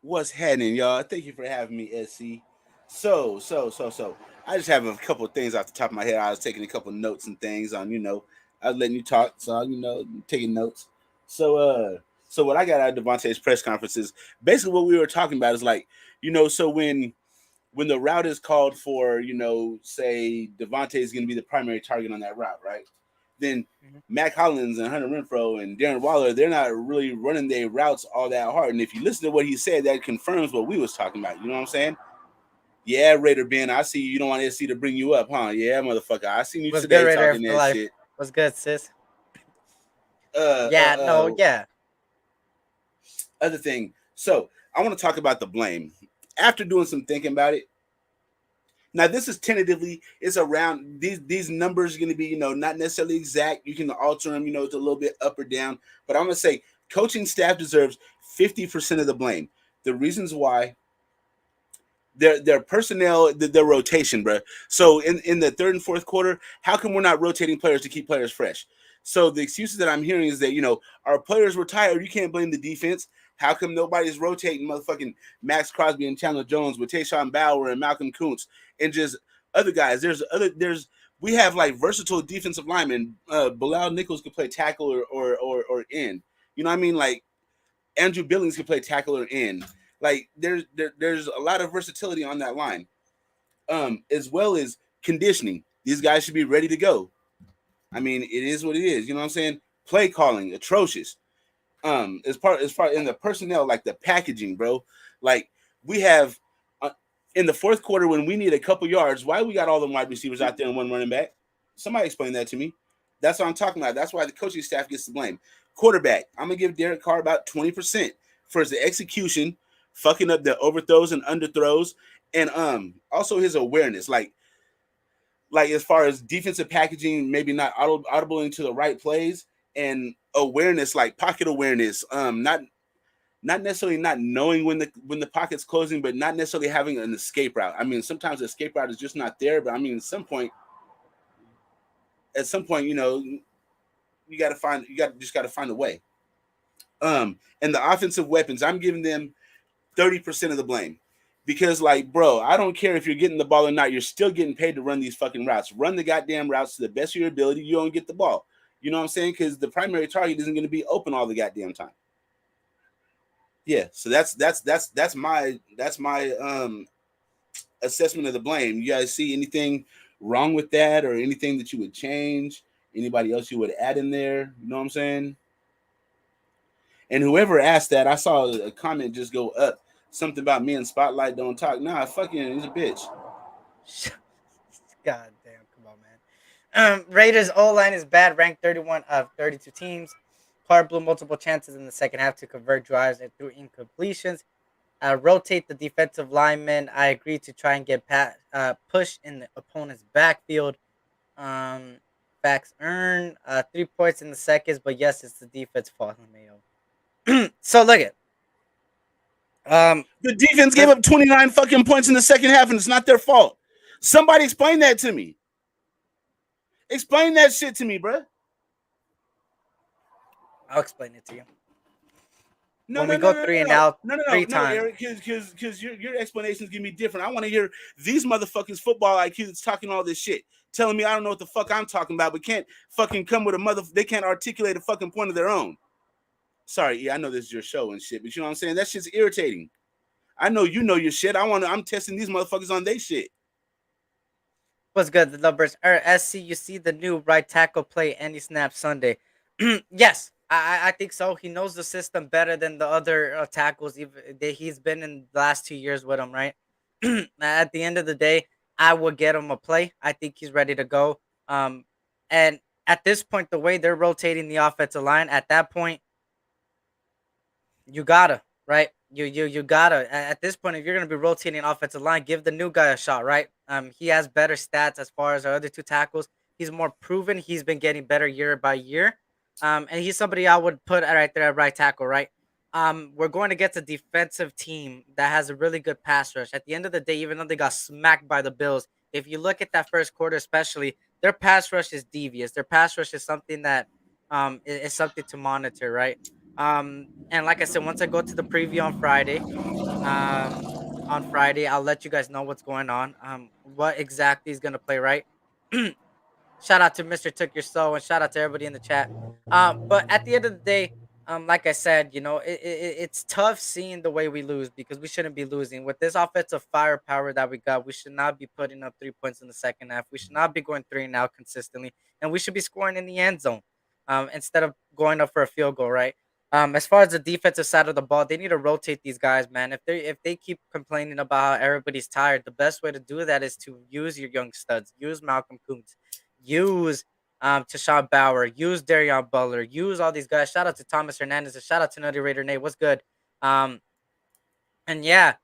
What's happening, y'all? Thank you for having me, SC. So. I just have a couple of things off the top of my head. I was taking a couple of notes and things on, I was letting you talk, so taking notes. So what I got out of Devontae's press conference is basically what we were talking about is like So when the route is called for, say Devontae is going to be the primary target on that route, right? Then Mhm. Mac Hollins and Hunter Renfro and Darren Waller, they're not really running their routes all that hard. And if you listen to what he said, that confirms what we was talking about. You know what I'm saying? Yeah, Raider Ben, I see you don't want SC to bring you up, huh? Yeah, motherfucker. I seen you Was good, today Raider talking for that life. shit. Was good, sis. Uh, Yeah, uh, no, uh, yeah. Other thing. So I want to talk about the blame. After doing some thinking about it, now this is tentatively, it's around these numbers are going to be, not necessarily exact. You can alter them, it's a little bit up or down. But I'm going to say coaching staff deserves 50% of the blame. The reasons why their personnel, their rotation, bro. So in the third and fourth quarter, how come we're not rotating players to keep players fresh? So the excuses that I'm hearing is that our players were tired. You can't blame the defense. How come nobody's rotating motherfucking Max Crosby and Chandler Jones with Tayshaun Bauer and Malcolm Kuntz and just other guys? There's we have like versatile defensive linemen. Bilal Nichols could play tackle or end. You know what I mean? Like Andrew Billings could play tackle or end. Like there's a lot of versatility on that line, as well as conditioning. These guys should be ready to go. I mean, it is what it is. You know what I'm saying? Play calling atrocious. As far in the personnel, like the packaging, bro. Like we have uh, in the fourth quarter when we need a couple yards. Why we got all the wide receivers out there and one running back? Somebody explain that to me. That's what I'm talking about. That's why the coaching staff gets the blame. Quarterback, I'm gonna give Derek Carr about 20% for his execution, fucking up the overthrows and underthrows, and also his awareness. Like as far as defensive packaging, maybe not audible into the right plays and awareness, like pocket awareness. Not necessarily not knowing when the pocket's closing, but not necessarily having an escape route. I mean, sometimes the escape route is just not there. But I mean, at some point, you got to find you got just got to find a way. And the offensive weapons, I'm giving them 30% of the blame. Because, like, bro, I don't care if you're getting the ball or not. You're still getting paid to run these fucking routes. Run the goddamn routes to the best of your ability. You don't get the ball. You know what I'm saying? Because the primary target isn't going to be open all the goddamn time. Yeah. So that's my assessment of the blame. You guys see anything wrong with that, or anything that you would change? Anybody else you would add in there? You know what I'm saying? And whoever asked that, I saw a comment just go up. Something about me and Spotlight don't talk. Nah, fucking, he's a bitch. God damn, come on, man. Raiders O line is bad, ranked 31 of 32 teams. Carr blew multiple chances in the second half to convert drives and through incompletions. Rotate the defensive linemen. I agree to try and get push in the opponent's backfield. Um, Facts earn 3 points in the seconds, but yes, it's the defense fault, Mayo. So look at The defense gave let's up 29 fucking points in the second half, and it's not their fault. Somebody explain that to me. Explain that shit to me, bro. I'll explain it to you. No, When no, we no, go no, three no, and no, out no, no, no, three no, times. Eric, because your explanations give me different. I want to hear these motherfuckers football IQs talking all this shit, telling me I don't know what the fuck I'm talking about, but can't fucking come with a mother. They can't articulate a fucking point of their own. Sorry, yeah, I know this is your show and shit, but you know what I'm saying? That shit's irritating. I know you know your shit. I'm testing these motherfuckers on their shit. What's good? The numbers are SC. You see the new right tackle play any snap Sunday. Yes, I think so. He knows the system better than the other tackles. Even he's been in the last 2 years with him, right? At the end of the day, I would get him a play. I think he's ready to go. Um, and at this point, the way they're rotating the offensive line, at that point, you gotta, right? You gotta. At this point, if you're gonna be rotating offensive line, give the new guy a shot, right? He has better stats as far as our other two tackles. He's more proven. He's been getting better year by year. And he's somebody I would put right there at right tackle, right? We're going to get a defensive team that has a really good pass rush. At the end of the day, even though they got smacked by the Bills, if you look at that first quarter, especially, their pass rush is devious. Their pass rush is something that is something to monitor, right? And like I said, once I go to the preview on Friday, I'll let you guys know what's going on. What exactly is gonna play, right? Shout out to Mr. Took Your Soul and shout out to everybody in the chat. But at the end of the day, Like I said, it's tough seeing the way we lose because we shouldn't be losing. With this offensive firepower that we got, we should not be putting up 3 points in the second half. We should not be going three and out consistently, and we should be scoring in the end zone, instead of going up for a field goal, right? As far as the defensive side of the ball, they need to rotate these guys, man. If they keep complaining about how everybody's tired, the best way to do that is to use your young studs, use Malcolm Kuntz, use to Bauer, use Darion Butler, use all these guys. Shout out to Thomas Hernandez, and shout out to Nutty Raider Nate. What's good? Um, and yeah,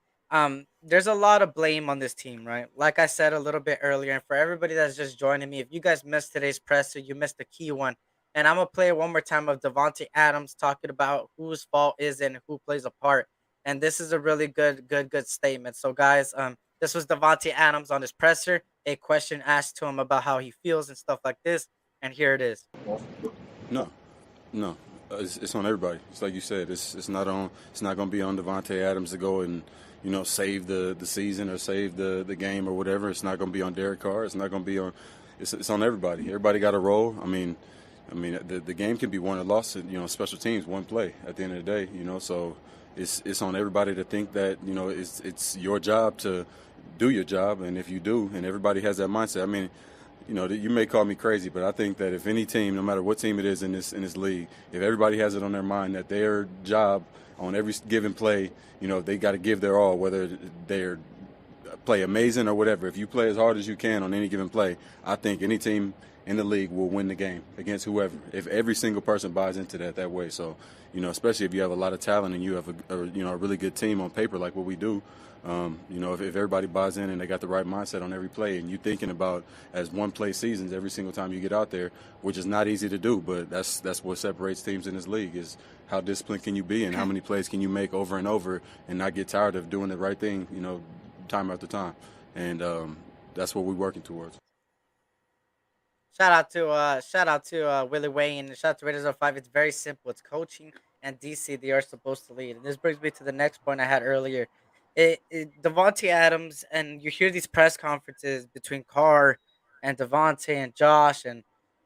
there's a lot of blame on this team, right? Like I said a little bit earlier, and for everybody that's just joining me, if you guys missed today's presser, you missed the key one. And I'm gonna play it one more time of Devontae Adams talking about whose fault is it and who plays a part. And this is a really good statement. So guys, this was Devontae Adams on his presser, a question asked to him about how he feels and stuff like this. And here it is. No, no, it's on everybody. It's like you said. It's not on. It's not going to be on Devontae Adams to go and save the season or save the game or whatever. It's not going to be on Derek Carr. It's not going to be on. It's on everybody. Everybody got a role. I mean, the game can be won or lost. Special teams, one play at the end of the day. So it's on everybody to think that it's your job to do your job, and if you do, and everybody has that mindset. I mean, you may call me crazy, but I think that if any team, no matter what team it is in this league, if everybody has it on their mind that their job on every given play, they got to give their all, whether they're play amazing or whatever. If you play as hard as you can on any given play, I think any team in the league will win the game against whoever. If every single person buys into that way, so especially if you have a lot of talent and you have a really good team on paper like what we do. If everybody buys in and they got the right mindset on every play, and you thinking about as one play seasons every single time you get out there, which is not easy to do, but that's what separates teams in this league is how disciplined can you be and how many plays can you make over and over and not get tired of doing the right thing, time after time, and that's what we're working towards. Shout out to Willie Wayne, and shout out to Raiders 05. It's very simple. It's coaching and DC. They are supposed to lead. And this brings me to the next point I had earlier. Devontae Adams, and you hear these press conferences between Carr and Devontae and Josh and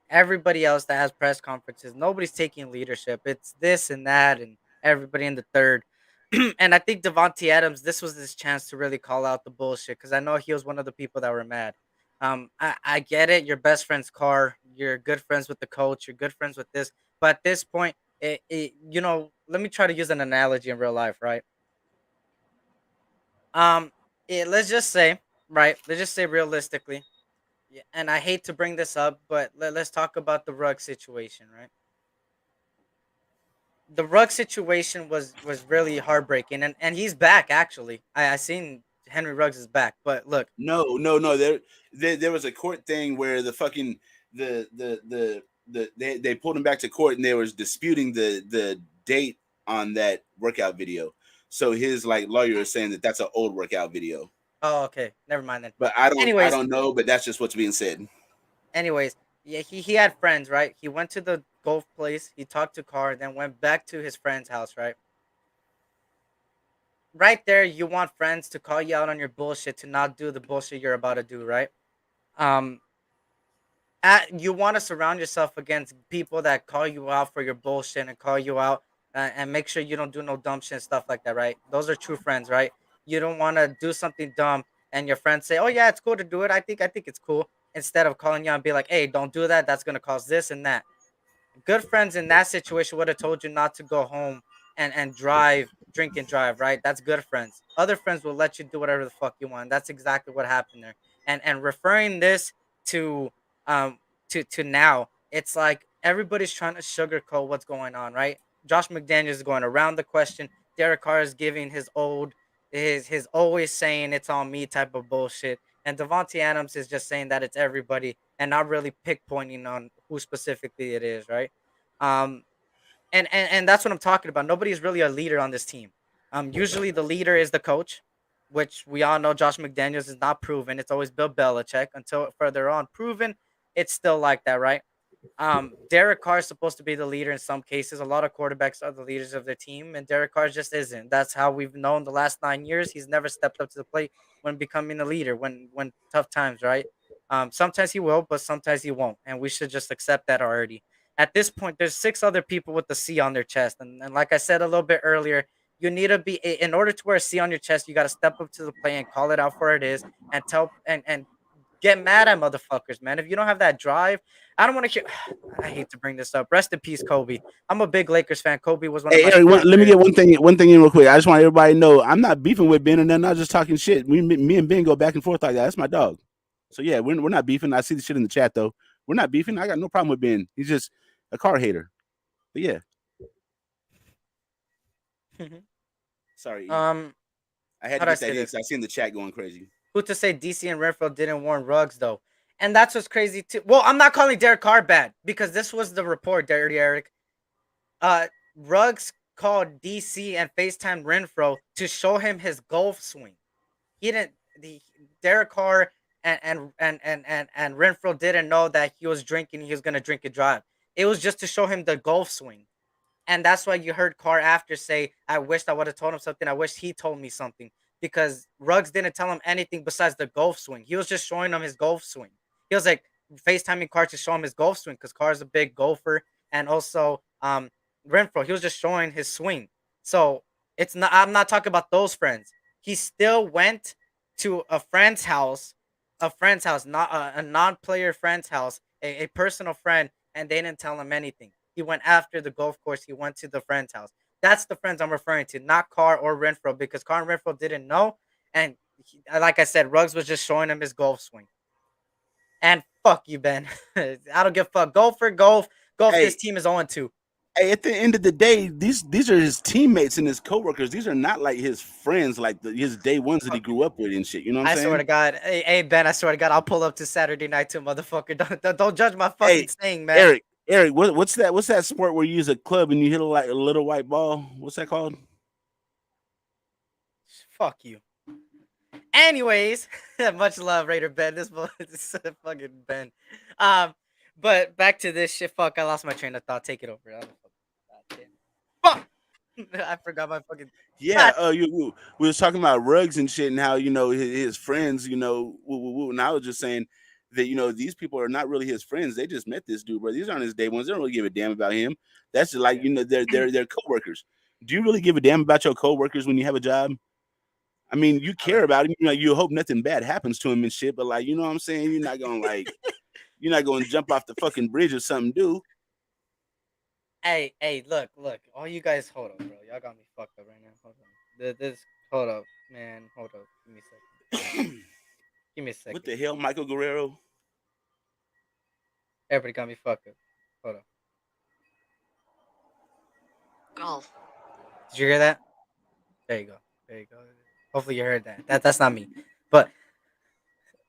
everybody else that has press conferences. Nobody's taking leadership. It's this and that and everybody in the third. And I think Devontae Adams, this was his chance to really call out the bullshit because I know he was one of the people that were mad. I get it. Your best friend's Carr. You're good friends with the coach. You're good friends with this. But at this point, let me try to use an analogy in real life, right? Um, let's just say, right? Let's just say realistically, yeah, and I hate to bring this up, but let's talk about the rug situation, right? The rug situation was really heartbreaking, and he's back actually. I seen Henry Ruggs is back, but look, No, no, no. There was a court thing where the fucking they pulled him back to court and they was disputing the date on that workout video. So his like lawyer is saying that that's an old workout video. oh okay, never mind then. But I Anyways, don't know, but that's just what's being said. anyways, yeah, he had friends, right? He went to the golf place, he talked to Carr, then went back to his friend's house, right? Right there, you want friends to call you out on your bullshit to not do the bullshit you're about to do, right? Um, you want to surround yourself against people that call you out for your bullshit and call you out, and make sure you don't do no dumb shit and stuff like that, right? Those are true friends, right? You don't want to do something dumb and your friends say, "Oh yeah, it's cool to do it. I think it's cool." Instead of calling you out and be like, "Hey, don't do that. That's gonna cause this and that." Good friends in that situation would have told you not to go home and drive, drink and drive, right? That's good friends. Other friends will let you do whatever the fuck you want. That's exactly what happened there. And referring this to um to now, it's like everybody's trying to sugarcoat what's going on, right? Josh McDaniels is going around the question. Derek Carr is giving his always saying it's on me type of bullshit. And Devontae Adams is just saying that it's everybody and not really pinpointing on who specifically it is, right? Um, and that's what I'm talking about. Nobody's really a leader on this team. Usually the leader is the coach, which we all know Josh McDaniels is not proven. It's always Bill Belichick until further on proven. It's still like that, right? Derek Carr is supposed to be the leader in some cases. A lot of quarterbacks are the leaders of their team, and Derek Carr just isn't. That's how we've known the last 9 years. He's never stepped up to the plate when becoming a leader when tough times, right? Sometimes he will, but sometimes he won't, and we should just accept that already. At this point, there's 6 other people with the C on their chest, and like I said a little bit earlier, you need to be in order to wear a C on your chest. You got to step up to the plate and call it out for it is, and tell and get mad at motherfuckers, man. If you don't have that drive, I don't want to hear. I hate to bring this up. Rest in peace, Kobe. I'm a big Lakers fan. Kobe was one of Hey, my Eric, favorite let me players. get one thing in real quick. I just want everybody to know I'm not beefing with Ben, and then not just talking shit. Me and Ben go back and forth like that. That's my dog. So yeah, we're not beefing. I see the shit in the chat though. We're not beefing. I got no problem with Ben. He's just a car hater. But yeah, Sorry, E. um, I had how to do I get that say in this? because I seen the chat going crazy. Who to say DC and Renfro didn't warn Ruggs though? And that's what's crazy too. Well, I'm not calling Derek Carr bad because this was the report, Dirty Eric. Ruggs called DC and FaceTime Renfro to show him his golf swing. He didn't. The Derek Carr and Renfro didn't know that he was drinking. He was gonna drink and drive. It was just to show him the golf swing. And that's why you heard Carr after say, I wished I would have told him something. I wish he told me something. Because Ruggs didn't tell him anything besides the golf swing. He was just showing him his golf swing. He was like FaceTiming Carr to show him his golf swing because Carr's a big golfer. And also Renfro, he was just showing his swing. So it's not I'm not talking about those friends. He still went to a friend's house, not a non-player friend's house, a personal friend, and they didn't tell him anything. He went after the golf course. He went to the friend's house. That's the friends I'm referring to, not Carr or Renfro, because Carr and Renfro didn't know. And like I said, Ruggs was just showing him his golf swing. And fuck you, Ben. I don't give a fuck. Golf for golf. Golf. This hey, team is 0-2. hey, at the end of the day, these are his teammates and his coworkers. These are not like his friends, like his day ones that he grew up with and shit. You know what I'm I swear to saying? God. Hey, Ben, I swear to God, I'll pull up to Saturday night too, motherfucker. Don't judge my fucking Hey, saying, man. Eric, what's that? What's that sport where you use a club and you hit a little white ball? What's that called? Fuck you. Anyways, much love, Raider Ben. This is fucking Ben. But back to this shit. Fuck, I lost my train of thought. Take it over. I don't fucking. Fuck. I forgot my fucking. Yeah, we was talking about Ruggs and shit and how his friends, and I was just saying that these people are not really his friends. They just met this dude, bro. These aren't his day ones. They don't really give a damn about him. That's just like they're coworkers. Do you really give a damn about your coworkers when you have a job? I mean, you care about him. You hope nothing bad happens to him and shit. But like, you know what I'm saying? You're not gonna jump off the fucking bridge or something, dude. Hey, look. All you guys, hold up, bro. Y'all got me fucked up right now. Hold on. Hold up, man. Hold up. Give me a second. Give me a second. What the hell, Michael Guerrero? Everybody got me fucked up. Hold up. Golf. Did you hear that? There you go. Hopefully you heard that. That's not me. But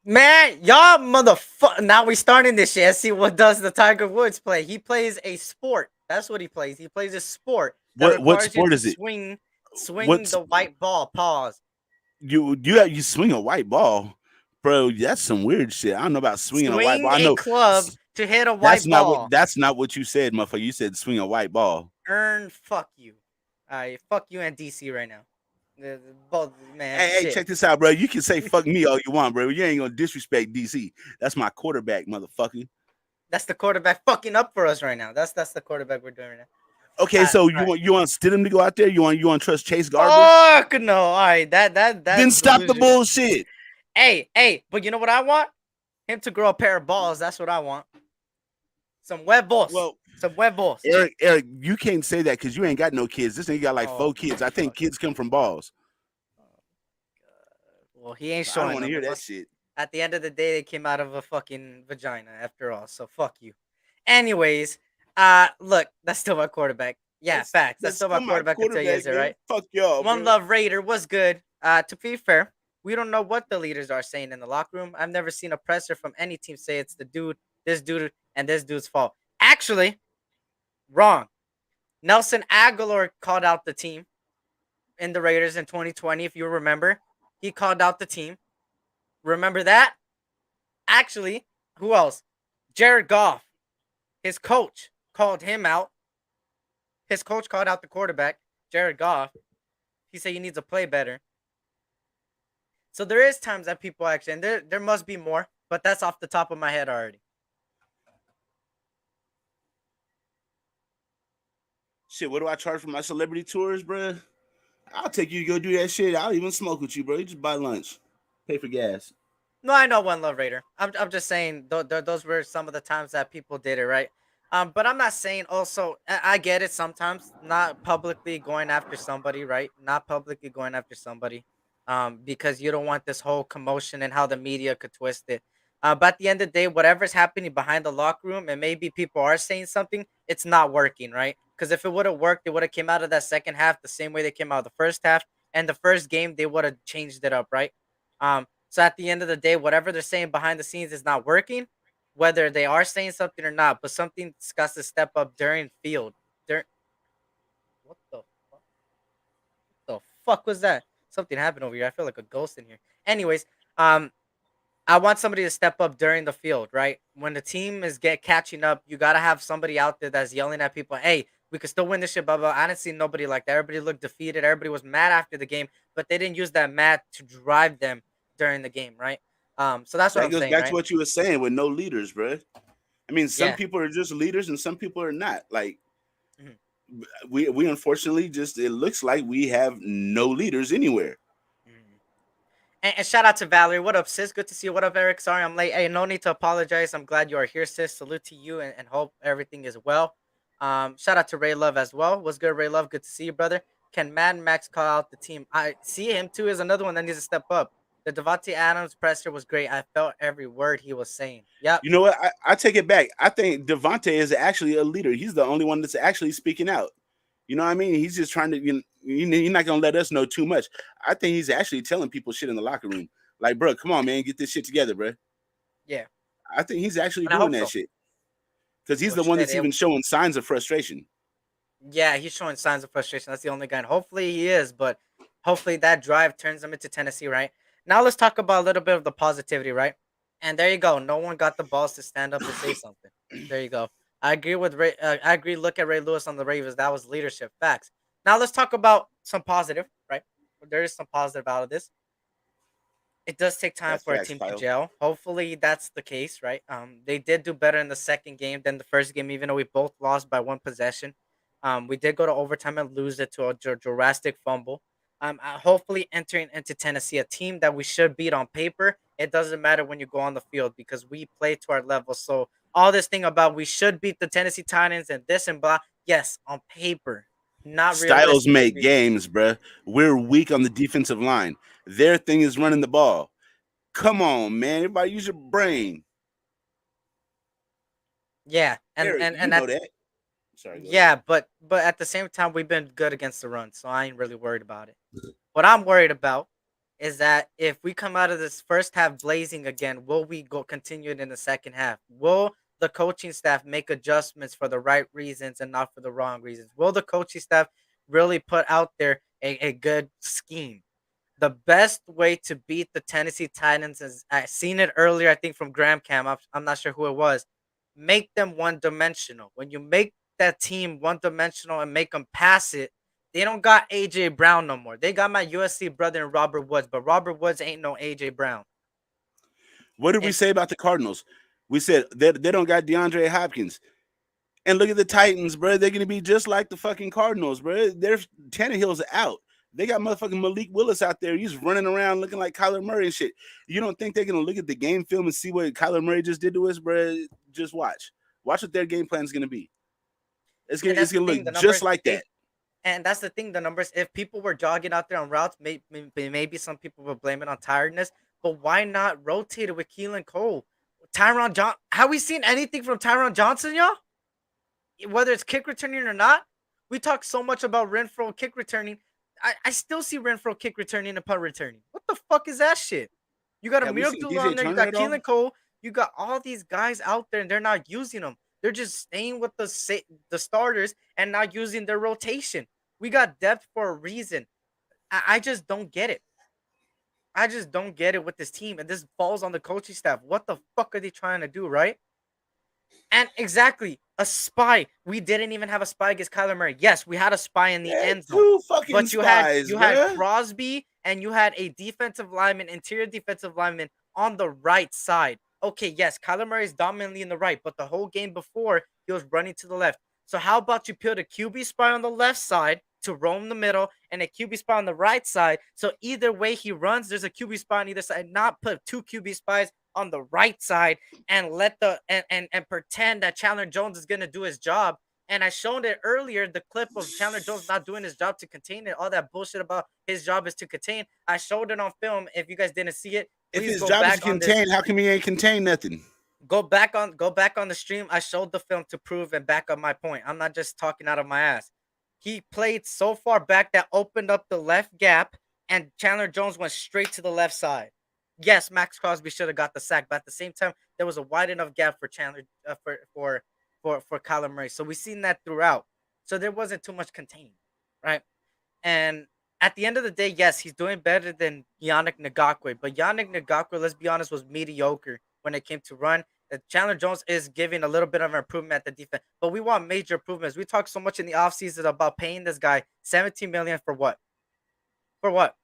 man, y'all motherfucker. Now we starting this shit. See what does the Tiger Woods play? He plays a sport. That's what he plays. He plays a sport that What requires sport you is to it? swing the white ball. Pause. You swing a white ball, bro. That's some weird shit. I don't know about swinging a white ball. Swing I a know club to hit a that's white ball. not what you said, motherfucker. You said swing a white ball. Fuck you. Alright, fuck you and DC right now. Both man. Hey, shit. check this out, bro. You can say fuck me all you want, bro. You ain't gonna disrespect DC. That's my quarterback, motherfucker. That's the quarterback fucking up for us right now. That's the quarterback we're doing right now. Okay, so right. you want Stidham to go out there? You want to trust Chase Garbers? Fuck no. All right, that's Then stop the bullshit. Hey, but you know what I want? Him to grow a pair of balls. That's what I want. Some huevos. Well, some huevos. Eric, you can't say that because you ain't got no kids. This nigga got like 4 kids. I think kids come from balls. Well, he ain't I showing. don't want to hear that shit. At the end of the day, they came out of a fucking vagina after all. So fuck you. Anyways, look, that's still my quarterback. Yeah, facts. That's still my quarterback until you is it, right? Fuck y'all. One bro. Love Raider was good. To be fair, we don't know what the leaders are saying in the locker room. I've never seen a presser from any team say it's the dude, this dude, and this dude's fault. Actually, wrong. Nelson Aguilar called out the team in the Raiders in 2020, if you remember. He called out the team. Remember that? Actually, who else? Jared Goff. His coach called him out. His coach called out the quarterback, Jared Goff. He said he needs to play better. So there is times that people actually, and there must be more, but that's off the top of my head already. Shit, what do I charge for my celebrity tours, bro? I'll take you to go do that shit. I'll even smoke with you, bro. You just buy lunch, pay for gas. No, I know One Love Raider. I'm just saying those were some of the times that people did it, right? But I'm not saying also I get it sometimes not publicly going after somebody, right? Not publicly going after somebody, because you don't want this whole commotion and how the media could twist it. But at the end of the day, whatever's happening behind the locker room, and maybe people are saying something, it's not working, right? Because if it would have worked, they would have came out of that second half the same way they came out of the first half, and the first game they would have changed it up, right? So at the end of the day, whatever they're saying behind the scenes is not working, whether they are saying something or not. But something's got to step up during field. During what the fuck was that? Something happened over here. I feel like a ghost in here. Anyways, um, I want somebody to step up during the field, right? When the team is get catching up, you gotta have somebody out there that's yelling at people, "Hey, we can still win this shit." Blah blah. I didn't see nobody like that. Everybody looked defeated. Everybody was mad after the game, but they didn't use that mad to drive them during the game, right? So that's what That I'm goes saying, back to right? what you were saying with no leaders, bro. I mean, some Yeah. people are just leaders and some people are not. Like Mhm. we unfortunately just it looks like we have no leaders anywhere. Mhm. And shout out to Valerie. What up, sis? Good to see you. What up, Eric? Sorry I'm late. Hey, no need to apologize. I'm glad you are here, sis. Salute to you and hope everything is well. Shout out to Ray Love as well. What's good, Ray Love? Good to see you, brother. Can Mad Max call out the team? I see him too is another one that needs to step up. The Devontae Adams presser was great. I felt every word he was saying. Yep. You know what? I take it back. I think Devontae is actually a leader. He's the only one that's actually speaking out. You know what I mean? He's just trying to. You're not gonna let us know too much. I think he's actually telling people shit in the locker room. Like, bro, come on, man, get this shit together, bro. Yeah. I think he's actually And I doing hope that so. shit because he's Well, the one shit. that's even showing signs of frustration. Yeah, he's showing signs of frustration. That's the only guy. And hopefully he is, but hopefully that drive turns him into Tennessee, right? Now let's talk about a little bit of the positivity, right? And there you go. No one got the balls to stand up and say something. There you go. I agree with Ray. I agree. Look at Ray Lewis on the Ravens. That was leadership. Facts. Now let's talk about some positive, right? There is some positive out of this. It does take time That's for a facts, team to Kyle. gel. Hopefully that's the case, right? They did do better in the second game than the first game, even though we both lost by one possession. We did go to overtime and lose it to a drastic fumble. Hopefully entering into Tennessee, a team that we should beat on paper. It doesn't matter when you go on the field because we play to our level. So all this thing about we should beat the Tennessee Titans and this and blah, yes, on paper, not Styles realistically make speaking. games, bruh. We're weak on the defensive line. Their thing is running the ball. Come on, man. Everybody use your brain. Yeah, and Eric, and you and know at that. Sorry, go ahead. Yeah, but at the same time, we've been good against the run, so I ain't really worried about it. What I'm worried about is that if we come out of this first half blazing again, will we go continue it in the second half? Will the coaching staff make adjustments for the right reasons and not for the wrong reasons? Will the coaching staff really put out there a good scheme? The best way to beat the Tennessee Titans is I seen it earlier, I think from Graham Cam. I'm not sure who it was. Make them one dimensional. When you make that team one dimensional and make them pass it, they don't got AJ Brown no more. They got my USC brother in Robert Woods, but Robert Woods ain't no AJ Brown. What did we And say about the Cardinals? We said they don't got DeAndre Hopkins. And look at the Titans, bro. They're gonna be just like the fucking Cardinals, bro. Their Tannehill's out. They got motherfucking Malik Willis out there. He's running around looking like Kyler Murray and shit. You don't think they're gonna look at the game film and see what Kyler Murray just did to us, bro? Just watch. Watch what their game plan is gonna be. It's that's the gonna look thing. The just numbers. like that. And that's the thing. The numbers. If people were jogging out there on routes, maybe some people would blame it on tiredness. But why not rotate it with Keelan Cole, Tyron John? Have we seen anything from Tyron Johnson, y'all? Whether it's kick returning or not. We talk so much about Renfro kick returning. I still see Renfro kick returning and punt returning. What the fuck is that shit? You got Have we Amir seen Abdullah DJ on there. You Turner got at all? Keelan Cole. You got all these guys out there, and they're not using them. They're just staying with the starters and not using their rotation. We got depth for a reason. I just don't get it. I just don't get it with this team, and this falls on the coaching staff. What the fuck are they trying to do, right? And exactly, a spy. We didn't even have a spy against Kyler Murray. Yes, we had a spy in the Yeah, end zone, two fucking but you had spies, you had bro. Crosby and you had a defensive lineman, interior defensive lineman on the right side. Okay, yes, Kyler Murray is dominantly in the right, but the whole game before he was running to the left. So how about you put a QB spy on the left side to roam the middle and a QB spy on the right side? So either way he runs, there's a QB spy on either side. Not put two QB spies on the right side and let the and pretend that Chandler Jones is gonna do his job. And I showed it earlier, the clip of Chandler Jones not doing his job to contain it. All that bullshit about his job is to contain. I showed it on film. If you guys didn't see it, If please his go job is back to on this. contain, how come he ain't contain nothing? Go back on the stream. I showed the film to prove and back up my point. I'm not just talking out of my ass. He played so far back that opened up the left gap, and Chandler Jones went straight to the left side. Yes, Max Crosby should have got the sack, but at the same time, there was a wide enough gap for Chandler for Kyler Murray. So we seen that throughout. So there wasn't too much containing, right? And at the end of the day, yes, he's doing better than Yannick Ngakoue. But Yannick Ngakoue, let's be honest, was mediocre when it came to run. Chandler Jones is giving a little bit of an improvement at the defense, but we want major improvements. We talked so much in the offseason about paying this guy $17 million for what? For what?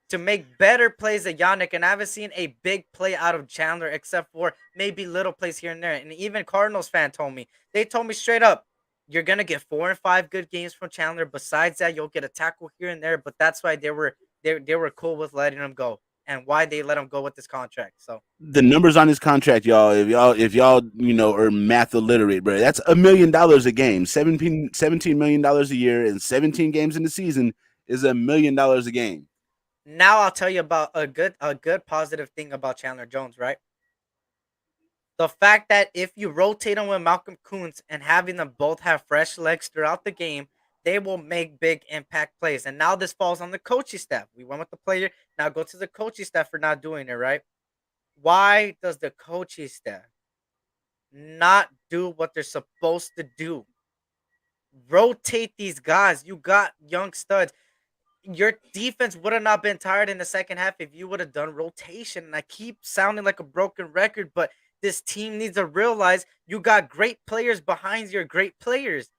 To make better plays than Yannick, and I haven't seen a big play out of Chandler except for maybe little plays here and there. And even Cardinals fan told me, they told me straight up, you're gonna get 4 and 5 good games from Chandler. Besides that, you'll get a tackle here and there. But that's why they were cool with letting him go, and why they let him go with this contract. So The numbers on his contract, y'all. If y'all are math illiterate, bro, that's $1 million a game. $17 million a year, and 17 games in the season is $1 million a game. now I'll tell you about a good positive thing about Chandler Jones, right? The fact that if you rotate them with Malcolm Koonce and having them both have fresh legs throughout the game, they will make big impact plays. And now this falls on the coaching staff. We went with the player. Now go to the coaching staff for not doing it, right? Why does the coaching staff not do what they're supposed to do? Rotate these guys. You got young studs. Your defense would have not been tired in the second half if you would have done rotation. And I keep sounding like a broken record, but this team needs to realize you got great players behind your great players.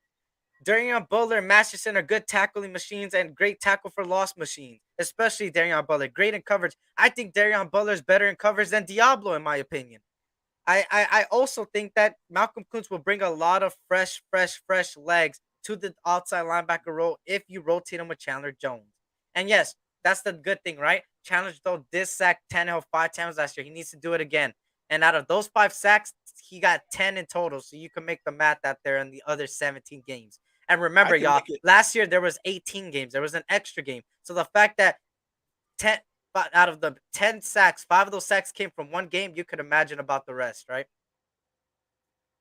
Darian Butler and Masterson are good tackling machines and great tackle for loss machines, especially Darian Butler. Great in coverage. I think Darian Butler is better in coverage than Diablo, in my opinion. I also think that Malcolm Koonce will bring a lot of fresh legs to the outside linebacker role if you rotate him with Chandler Jones. And yes, that's the good thing, right? Chandler Jones did sack Tannehill 5 times last year. He needs to do it again. And out of those 5 sacks, he got 10 in total. So you can make the math out there in the other 17 games. And remember, y'all, last year there was 18 games. There was an extra game. So the fact that 10 out of the 10 sacks, 5 of those sacks came from one game, you could imagine about the rest, right?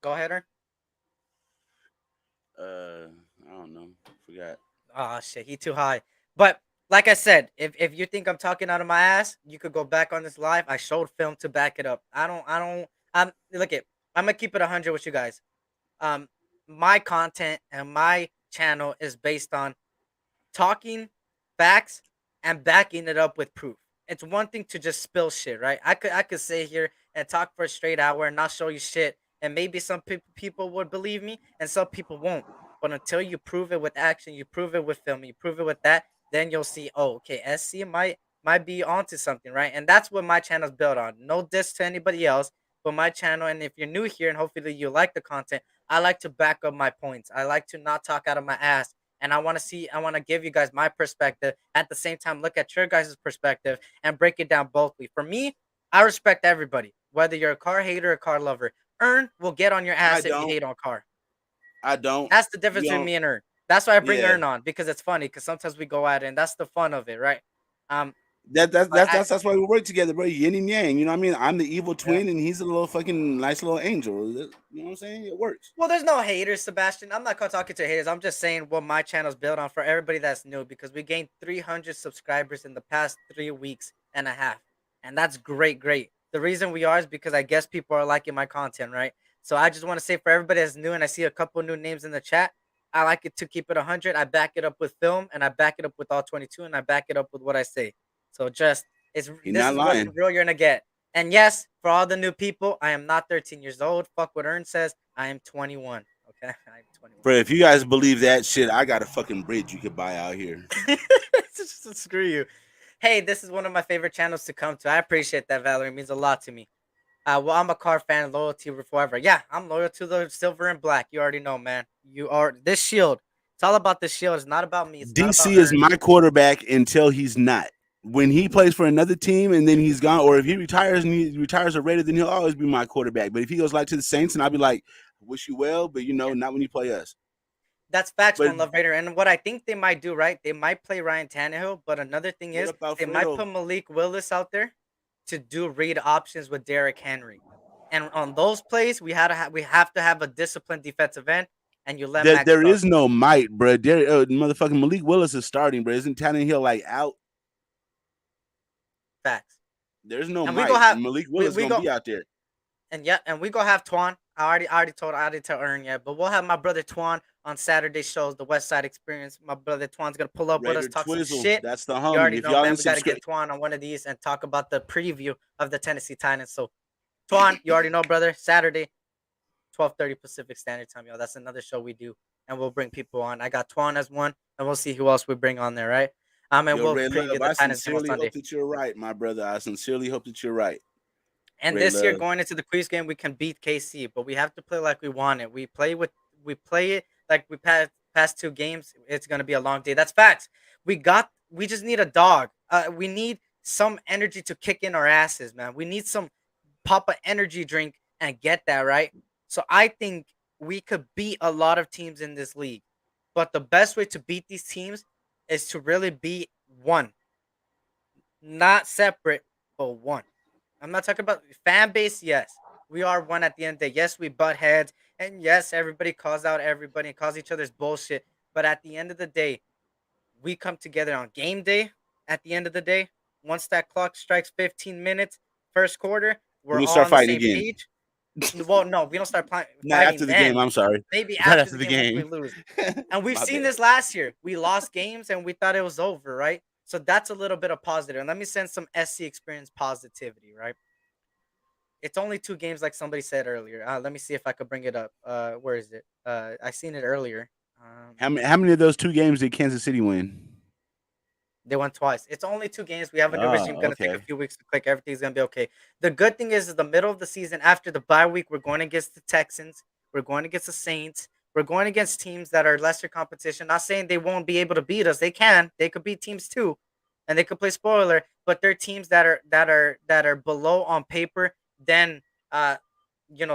Go ahead, Ern. I don't know. Forgot. Oh shit, he too high. But like I said, if you think I'm talking out of my ass, you could go back on this live. I showed film to back it up. Look it. I'm gonna keep it 100 with you guys. My content and my channel is based on talking facts and backing it up with proof. It's one thing to just spill shit, right? I could sit here and talk for a straight hour and not show you shit, and maybe some people would believe me and some people won't. But until you prove it with action, you prove it with film, you prove it with that, then you'll see, oh, okay, SC might be onto something, right? And that's what my channel's built on. No diss to anybody else, but my channel. And if you're new here and hopefully you like the content, I like to back up my points. I like to not talk out of my ass. And I want to give you guys my perspective. At the same time, look at your guys' perspective and break it down bothly. For me, I respect everybody, whether you're a car hater or a car lover. Ern will get on your ass if you hate on car. I don't. That's the difference between me and Ern. That's why I bring Yeah. Ern on, because it's funny, because sometimes we go at it, and that's the fun of it, right? That's why we work together, bro. Yin and yang. You know what I mean? I'm the evil twin, and he's a little fucking nice little angel. You know what I'm saying? It works. Well, there's no haters, Sebastian. I'm not talking to haters. I'm just saying what my channel's built on for everybody that's new, because we gained 300 subscribers in the past 3 weeks and a half. And that's great. The reason we are is because I guess people are liking my content, right? So I just want to say for everybody that's new, and I see a couple new names in the chat, I like it to keep it 100. I back it up with film, and I back it up with all 22, and I back it up with what I say. So this is what real you're gonna get. And yes, for all the new people, I am not 13 years old. Fuck what Ern says. I am 21. Okay, I'm 21. Bro, if you guys believe that shit, I got a fucking bridge you could buy out here. Screw you. Hey, this is one of my favorite channels to come to. I appreciate that, Valerie. It means a lot to me. Well, I'm a Carr fan, loyalty forever. Yeah, I'm loyal to the silver and black. You already know, man. You are this shield. It's all about the shield. It's not about me. It's not about DC is Ern. my quarterback until he's not. When he plays for another team and then he's gone, or if he retires and he retires a Raider, then he'll always be my quarterback. But if he goes like to the Saints, and I'll be like, wish you well, but not when you play us. That's facts, But One Love Raider. And what I think they might do, right? They might play Ryan Tannehill, but another thing what is up, they might Alfredo? put Malik Willis out there to do read options with Derrick Henry. And on those plays, we have to have a disciplined defensive end, and you let Max There Dog. is no might, bro. Motherfucking Malik Willis is starting, bro. Isn't Tannehill like out? Facts. There's no And we go might. have Malik we, Willis we gonna go be out there. and yeah, and we go have Twan. I didn't tell Ern yet, but we'll have my brother Twan on Saturday shows, the West Side Experience. My brother Twan's gonna pull up with us, Raider talk some Twizzle, shit. that's the You homie. already If know, y'all man. ain't We got to subscribe, get Twan on one of these and talk about the preview of the Tennessee Titans. So, Twan, you already know, brother. Saturday, 12:30 Pacific Standard Time, yo. That's another show we do, and we'll bring people on. I got Twan as one, and we'll see who else we bring on there, right? And yo, we'll Ray preview Love, the I Titans game on sincerely Sunday. hope that you're right, my brother. I sincerely hope that you're right, And Ray this year, Love. going into the quiz game, we can beat KC, but we have to play like we want it. We play it like we past two games. It's gonna be a long day. That's facts. We just need a dog. We need some energy to kick in our asses, man. We need some pop a energy drink and get that right. So I think we could beat a lot of teams in this league, but the best way to beat these teams is to really be one, not separate, but one. I'm not talking about fan base. Yes, we are one at the end of the day. Yes, we butt heads, and yes, everybody calls out everybody and calls each other's bullshit. But at the end of the day, we come together on game day. At the end of the day, once that clock strikes 15 minutes, first quarter, When we're we all start on the fighting same again, page. Well, no, we don't start not fighting after the game. then. I'm sorry, Maybe right after after the the game, once we game. lose. And we've My seen bad. this last year. We lost games and we thought it was over, right? So that's a little bit of positive. And let me send some SC experience positivity, right? It's only two games, like somebody said earlier. Let me see if I could bring it up. Where is it? I seen it earlier. How many of those 2 games did Kansas City win? They won twice. It's only two games. We have a new Ah, regime. Gonna take a okay. few weeks to click. Everything's gonna be okay. The good thing is the middle of the season after the bye week, we're going against the Texans. We're going against the Saints. We're going against teams that are lesser competition. Not saying they won't be able to beat us. They can. They could beat teams too, and they could play spoiler. But they're teams that are below on paper than uh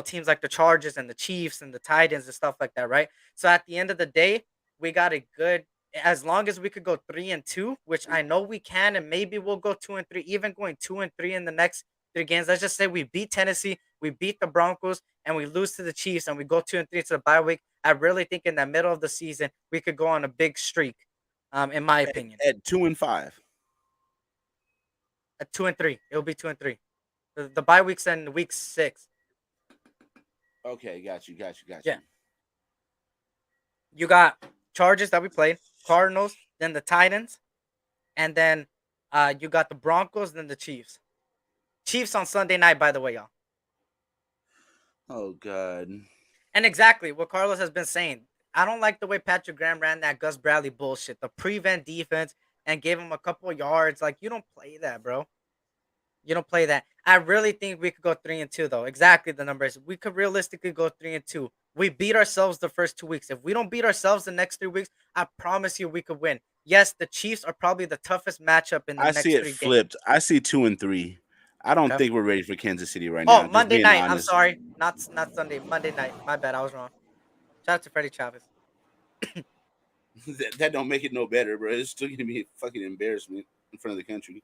teams like the Chargers and the Chiefs and the Titans and stuff like that, right? So at the end of the day, we got a good as long as we could go 3-2, which I know we can, and maybe we'll go 2-3, even going 2-3 in the next three games. Let's just say we beat Tennessee, we beat the Broncos, and we lose to the Chiefs, and we go 2-3 to the bye week. I really think in the middle of the season we could go on a big streak, in my opinion. At 2-5. At 2-3, it'll be 2-3. The bye weeks in week 6. Okay, got you. Yeah. You got Chargers that we played, Cardinals, then the Titans, and then you got the Broncos, then the Chiefs. Chiefs on Sunday night, by the way, y'all. Oh God. And exactly what Carlos has been saying. I don't like the way Patrick Graham ran that Gus Bradley bullshit, the prevent defense, and gave him a couple of yards. Like, you don't play that, bro. You don't play that. I really think we could go 3-2, though. Exactly the numbers. We could realistically go 3-2. We beat ourselves the first 2 weeks. If we don't beat ourselves the next 3 weeks, I promise you we could win. Yes, the Chiefs are probably the toughest matchup in the I see next it 3 games. flipped. I see 2-3. I don't Okay. think we're ready for Kansas City right Oh, now. Just Monday being night. I'm honest. sorry. Not Sunday. Monday night. My bad. I was wrong. Shout out to Freddie Chavez. that don't make it no better, bro. It's still gonna be a fucking embarrassment in front of the country.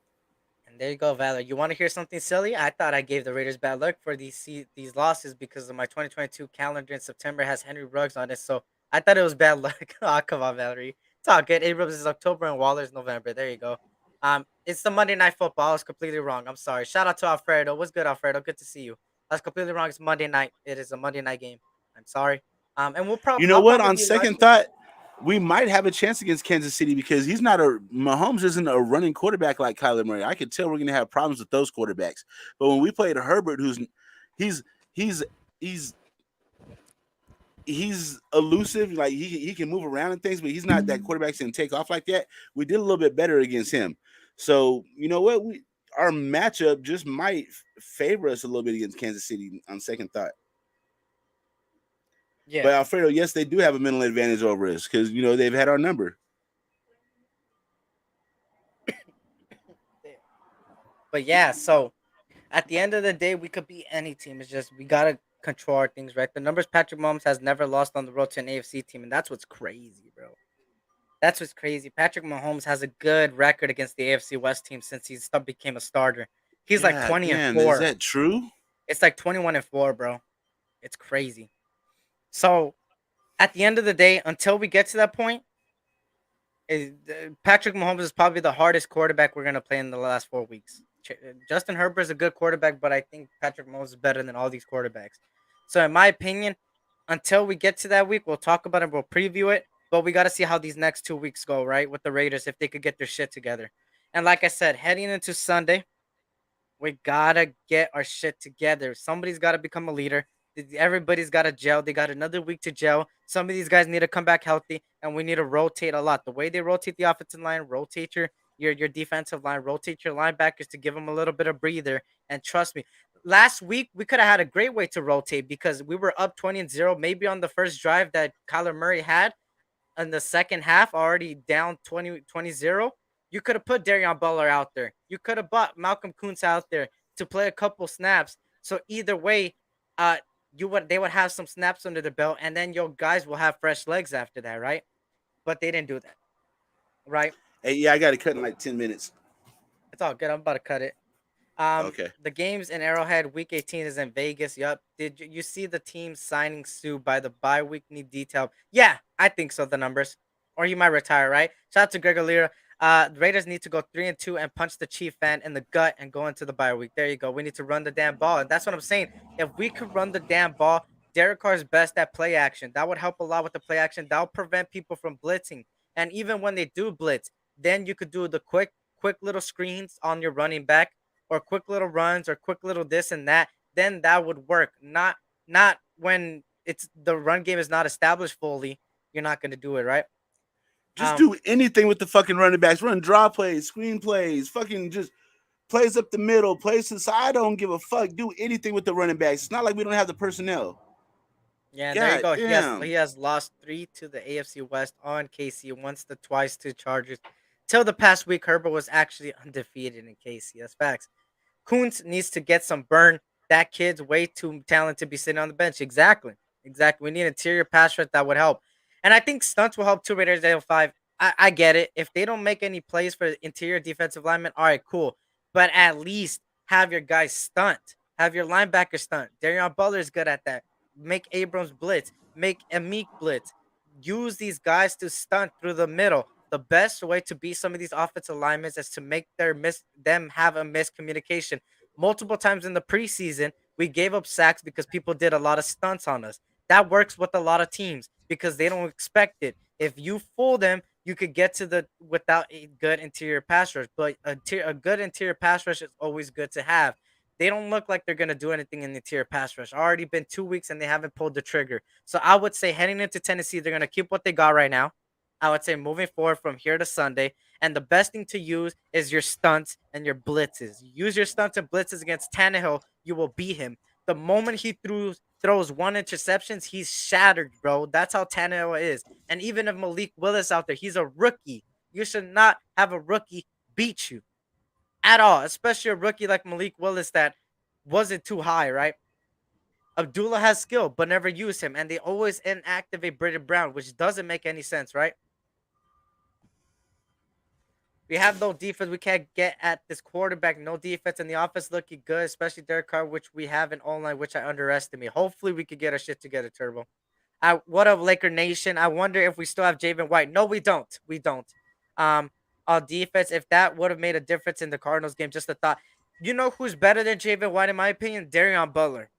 And there you go, Valor. You want to hear something silly? I thought I gave the Raiders bad luck for these losses because of my 2022 calendar in September has Henry Ruggs on it. So I thought it was bad luck. Oh, come on, Valerie. It's all good. Abrams is October and Waller's November. There you go. It's the Monday Night Football. I was completely wrong. I'm sorry. Shout out to Alfredo. What's good, Alfredo? Good to see you. I was completely wrong. It's Monday night. It is a Monday night game. I'm sorry. And You know I'll what? probably On be second live. thought, we might have a chance against Kansas City because Mahomes isn't a running quarterback like Kyler Murray. I could tell we're gonna have problems with those quarterbacks. But when we played Herbert, he's he's he's he's elusive, like he can move around and things, but he's not that quarterback that can take off like that. We did a little bit better against him. So you know what? our matchup just might favor us a little bit against Kansas City on second thought. Yeah. But Alfredo, yes, they do have a mental advantage over us because they've had our number. But yeah, so at the end of the day, we could beat any team. It's just we gotta control our things, right? The numbers Patrick Mahomes has never lost on the road to an AFC team, and that's what's crazy, bro. That's what's crazy. Patrick Mahomes has a good record against the AFC West team since became a starter. He's like God 20 and damn, is 4. that true? It's like 21 and 4, bro. It's crazy. So at the end of the day, until we get to that point, Patrick Mahomes is probably the hardest quarterback we're gonna play in the last 4 weeks. Justin Herbert is a good quarterback, but I think Patrick Mahomes is better than all these quarterbacks. So in my opinion, until we get to that week, we'll talk about it. We'll preview it, but we got to see how these next 2 weeks go, right? With the Raiders, if they could get their shit together. And like I said, heading into Sunday, we gotta get our shit together. Somebody's got to become a leader. Everybody's got to gel. They got another week to gel. Some of these guys need to come back healthy, and we need to rotate a lot. The way they rotate the offensive line, rotate your defensive line, rotate your linebackers to give them a little bit of breather. And trust me, last week we could have had a great way to rotate because we were up 20-0, maybe on the first drive that Kyler Murray had in the second half, already down 20-0. You could have put Darian Butler out there. You could have bought Malcolm Kuntz out there to play a couple snaps. So either way, uh, they would have some snaps under the belt, and then your guys will have fresh legs after that, right? But they didn't do that, right? Hey, yeah, I got to cut in like 10 minutes. It's all good. I'm about to cut it. Okay. The games in Arrowhead, Week 18 is in Vegas. Yup. Did you see the team signing Sue by the bye week need detail? Yeah, I think so. The numbers, or he might retire. Right. Shout out to Greg Olira. The Raiders need to go 3-2 and punch the Chief fan in the gut and go into the bye week. There you go. We need to run the damn ball, and that's what I'm saying. If we could run the damn ball, Derek Carr is best at play action. That would help a lot with the play action. That will prevent people from blitzing. And even when they do blitz, then you could do the quick little screens on your running back or quick little runs or quick little this and that, then that would work. Not when it's the run game is not established fully. You're not going to do it, right? Just do anything with the fucking running backs. Run draw plays, screen plays, fucking just plays up the middle, plays to the side. I don't give a fuck. Do anything with the running backs. It's not like we don't have the personnel. Yeah, and there you God go. damn. He has lost 3 to the AFC West on KC, once the twice to Chargers. Till the past week, Herbert was actually undefeated in KC. That's facts. Kuntz needs to get some burn. That kid's way too talented to be sitting on the bench. Exactly. Exactly. We need interior pass rush that would help. And I think stunts will help too, Raiders 5. I get it. If they don't make any plays for interior defensive linemen, all right, cool. But at least have your guys stunt. Have your linebacker stunt. Darian Butler is good at that. Make Abrams blitz. Make Amik blitz. Use these guys to stunt through the middle. The best way to beat some of these offensive linemen is to make them have a miscommunication. Multiple times in the preseason, we gave up sacks because people did a lot of stunts on us. That works with a lot of teams because they don't expect it. If you fool them, you could get to the without a good interior pass rush. But a good interior pass rush is always good to have. They don't look like they're gonna do anything in the interior pass rush. Already been 2 weeks and they haven't pulled the trigger. So I would say heading into Tennessee, they're gonna keep what they got right now. I would say moving forward from here to Sunday. And the best thing to use is your stunts and your blitzes. Use your stunts and blitzes against Tannehill. You will beat him. The moment he throws one interceptions, he's shattered, bro. That's how Tannehill is. And even if Malik Willis out there, he's a rookie. You should not have a rookie beat you at all, especially a rookie like Malik Willis that wasn't too high, right? Abdullah has skill, but never use him. And they always inactivate Britton Brown, which doesn't make any sense, right? We have no defense. We can't get at this quarterback. No defense, and the offense looking good, especially Derek Carr, which we have in online, which I underestimate. Hopefully, we could get our shit together, Turbo. What up, Laker Nation? I wonder if we still have Javen White. No, we don't. We don't. On defense, if that would have made a difference in the Cardinals game, just a thought. You know who's better than Javen White, in my opinion? Darian Butler.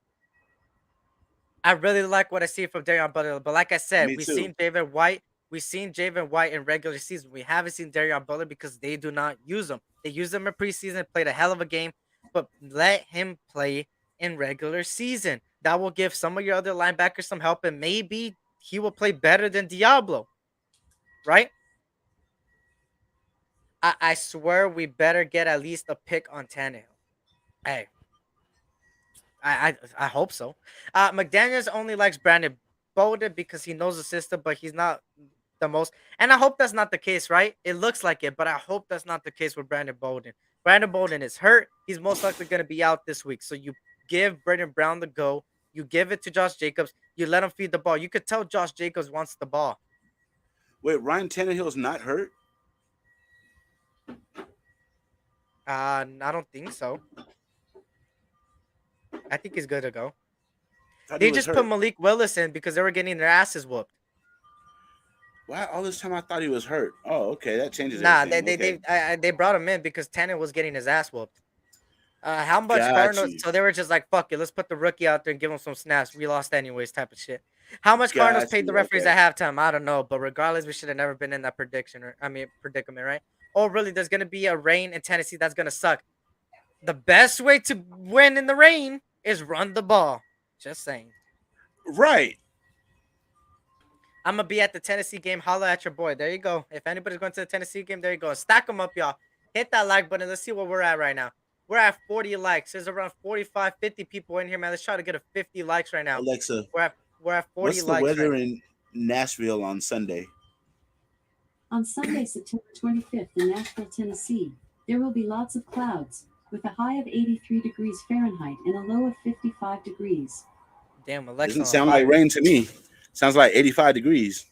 I really like what I see from Darian Butler, but like I said, Me we've too. seen Javen White. We've seen Javen White in regular season. We haven't seen Darian Butler because they do not use him. They use him in preseason, played a hell of a game, but let him play in regular season. That will give some of your other linebackers some help, and maybe he will play better than Diablo, right? I swear we better get at least a pick on Tannehill. Hey, I hope so. McDaniels only likes Brandon Bolden because he knows the system, but he's not the most. And I hope that's not the case, right? It looks like it, but I hope that's not the case with Brandon Bolden. Brandon Bolden is hurt. He's most likely going to be out this week. So you give Brendan Brown the go. You give it to Josh Jacobs. You let him feed the ball. You could tell Josh Jacobs wants the ball. Wait, Ryan Tannehill's not hurt? I don't think so. I think he's good to go. Thought he They was just put hurt. Malik Willis in because they were getting their asses whooped. Why all this time I thought he was hurt? Oh, okay, that changes Nah, everything. Okay, they brought him in because Tanner was getting his ass whooped. How much got Cardinals? you, So they were just like, "Fuck it, let's put the rookie out there and give him some snaps. We lost anyways," type of shit. How much Cardinals got paid the you. referees Okay, at halftime? I don't know, but regardless, we should have never been in that prediction. Or, I mean, predicament, right? Oh, really? There's gonna be a rain in Tennessee. That's gonna suck. The best way to win in the rain is run the ball. Just saying. right. I'm gonna be at the Tennessee game. Holla at your boy. There you go. If anybody's going to the Tennessee game, there you go. Stack them up, y'all. Hit that like button. Let's see where we're at right now. We're at 40 likes. There's around 45, 50 people in here, man. Let's try to get a 50 likes right now. Alexa, We're at 40 what's the likes right weather now. in Nashville on Sunday? On Sunday, September 25th in Nashville, Tennessee, there will be lots of clouds, with a high of 83 degrees Fahrenheit and a low of 55 degrees. Damn, Alexa Doesn't on sound like fire. rain to me. Sounds like 85 degrees.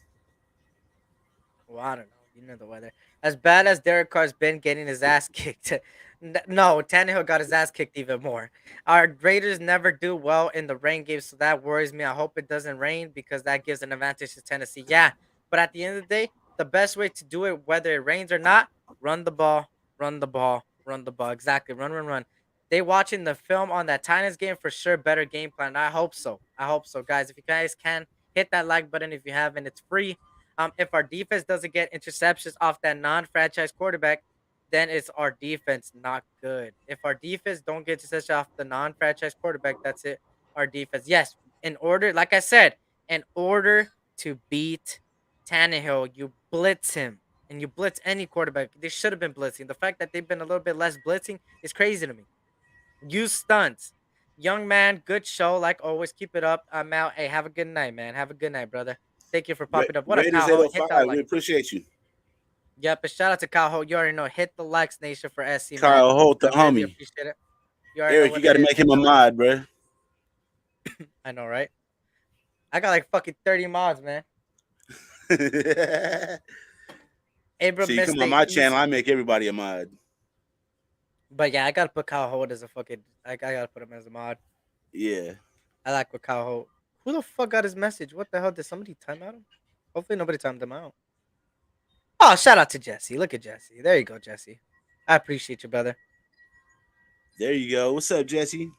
Well, I don't know. You know the weather. As bad as Derek Carr's been getting his ass kicked. No, Tannehill got his ass kicked even more. Our Raiders never do well in the rain games, so that worries me. I hope it doesn't rain because that gives an advantage to Tennessee. Yeah, but at the end of the day, the best way to do it, whether it rains or not, run the ball, run the ball, run the ball. Exactly. Run, run, run. They watching the film on that Titans game for sure. Better game plan. I hope so. I hope so, guys. If you guys can, hit that like button. If you haven't, it's free. If our defense doesn't get interceptions off that non-franchise quarterback, then it's our defense not good. If our defense don't get interceptions off the non-franchise quarterback, that's it. Our defense, yes, in order, like I said, in order to beat Tannehill, you blitz him and you blitz any quarterback. They should have been blitzing. The fact that they've been a little bit less blitzing is crazy to me. Use stunts. Young man, good show. Like always, keep it up. I'm out. Hey, have a good night, man. Have a good night, brother. Thank you for popping up. What up, Raiders Kyle? Hit that 805. We like. appreciate you. Yep, a shout out to Kyle. You already know. Hit the likes, nation, for SC, man. Kyle Holt, the I really homie. appreciate it. You already know Eric, you what got it to is. make Hit him a that like. mod, bro. I know, right? I got like fucking 30 mods, man. Abram So you missed come on the my easy. channel, I make everybody a mod. But yeah, I gotta put Kyle Holt as a fucking. I gotta put him as a mod. Yeah. I like what Kyle Holt. Who the fuck got his message? What the hell? Did somebody time out him? Hopefully nobody timed him out. Oh, shout out to Jesse. Look at Jesse. There you go, Jesse. I appreciate you, brother. There you go. What's up, Jesse?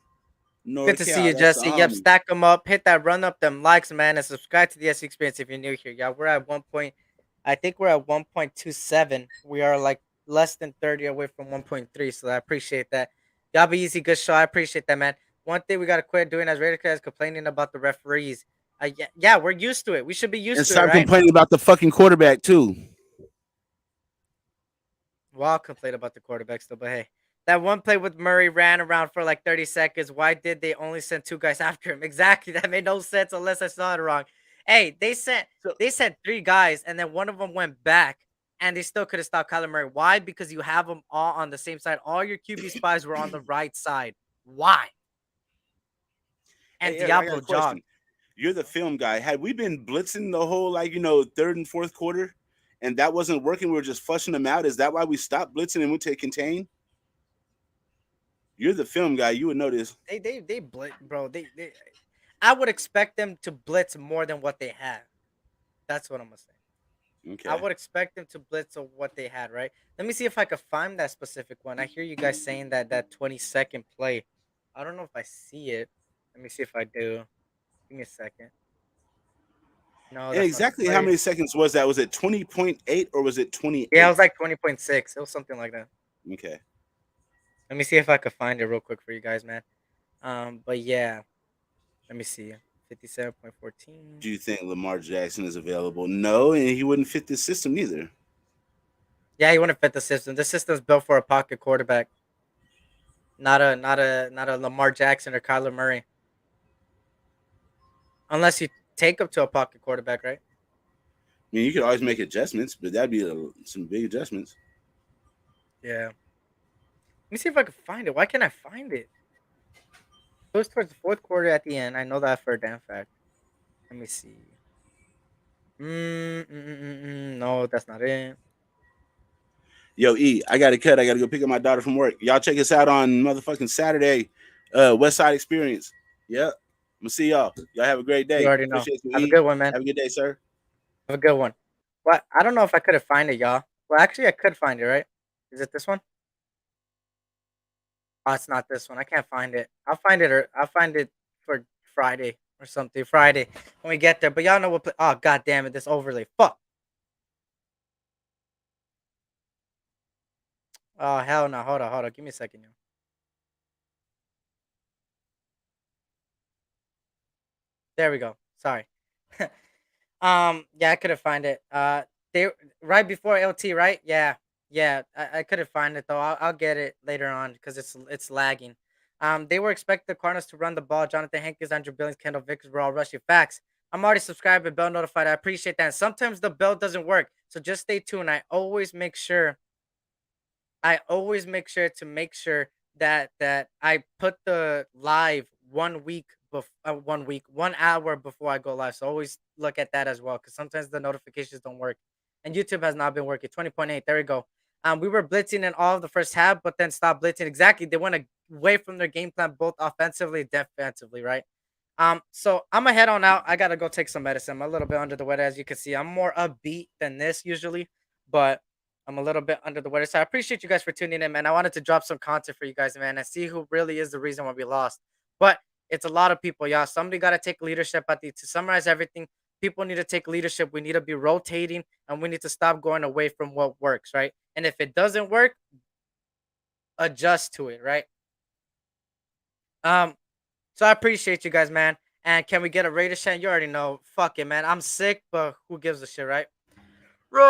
Good to see NorCal, you, that's the Jesse. Yep, homie. stack them up. Hit that run up, them likes, man, and subscribe to the SC Experience if you're new here, y'all. We're at 1 point. I think we're at 1.27. We are like less than 30 away from 1.3, so I appreciate that. Y'all be easy, good show. I appreciate that, man. One thing we gotta quit doing as Raider guys complaining about the referees. Yeah, we're used to it. We should be used And to it, stop right? complaining about the fucking quarterback, too. Well, I'll complain about the quarterback still, but hey. That one play with Murray ran around for like 30 seconds. Why did they only send two guys after him? Exactly. That made no sense unless I saw it wrong. Hey, they sent So- three guys, and then one of them went back, and they still could have stopped Kyler Murray. Why? Because you have them all on the same side. All your QB spies were on the right side. Why? And Hey, Eric, I got a Diablo question. jogged. You're the film guy. Had we been blitzing the whole, third and fourth quarter, and that wasn't working, we were just flushing them out? Is that why we stopped blitzing and went to contain? You're the film guy. You would know this. They blitz, bro. They I would expect them to blitz more than what they had. That's what I'm gonna say. Okay. I would expect them to blitz of what they had, right? Let me see if I could find that specific one. I hear you guys saying that 20-second play. I don't know if I see it. Let me see if I do. Give me a second. No, And that's exactly not the how play. many seconds was that? Was it 20.8 or was it 28? Yeah, it was like 20.6. It was something like that. Okay. Let me see if I could find it real quick for you guys, man. But yeah. Let me see. 57.14. Do you think Lamar Jackson is available? No, and he wouldn't fit this system either. Yeah, he wouldn't fit the system. The system's built for a pocket quarterback, not a Lamar Jackson or Kyler Murray. Unless you take him to a pocket quarterback, right? I mean, you could always make adjustments, but that'd be some big adjustments. Yeah. Let me see if I can find it. Why can't I find it? It goes towards the fourth quarter at the end. I know that for a damn fact. Let me see. No, that's not it. Yo, E, I got to cut. I got to go pick up my daughter from work. Y'all check us out on motherfucking Saturday, West Side Experience. Yep. I'm gonna see y'all. Y'all have a great You day. already know. Appreciate you, Have a E. good one, man. Have a good day, sir. Have a good one. What? I don't know if I could have find it, y'all. Well, actually, I could find it, right? Is it this one? Oh, it's not this one. I can't find it. I'll find it, or I'll find it for Friday or something. Friday when we get there. But y'all know what? Oh, god damn it! This overlay. Fuck. Oh hell no! Hold on, hold on. Give me a second, yo. There we go. Sorry. Yeah, I couldn't find it. They right before LT, right? Yeah, yeah. I couldn't find it though. I'll get it later on because it's lagging. They were expecting the Cardinals to run the ball. Jonathan Hankins, Andrew Billings, Kendall Vickers were all rushing. Facts. I'm already subscribed and bell notified. I appreciate that. And sometimes the bell doesn't work, so just stay tuned. I always make sure that I put the live 1 week 1 hour before I go live. So always look at that as well, because sometimes the notifications don't work. And YouTube has not been working. 20.8. There we go. We were blitzing in all of the first half, but then stopped blitzing. Exactly. They went away from their game plan, both offensively and defensively, right? So I'm gonna head on out. I gotta go take some medicine. I'm a little bit under the weather, as you can see. I'm more upbeat than this usually, but I'm a little bit under the weather. So I appreciate you guys for tuning in, man. I wanted to drop some content for you guys, man, and see who really is the reason why we lost. But it's a lot of people, y'all. Somebody got to take leadership. To summarize everything, people need to take leadership. We need to be rotating, and we need to stop going away from what works, right? And if it doesn't work, adjust to it, right? Um, so I appreciate you guys, man. And can we get a Raiders chant? You already know. Fuck it, man. I'm sick, but who gives a shit, right? Raiders!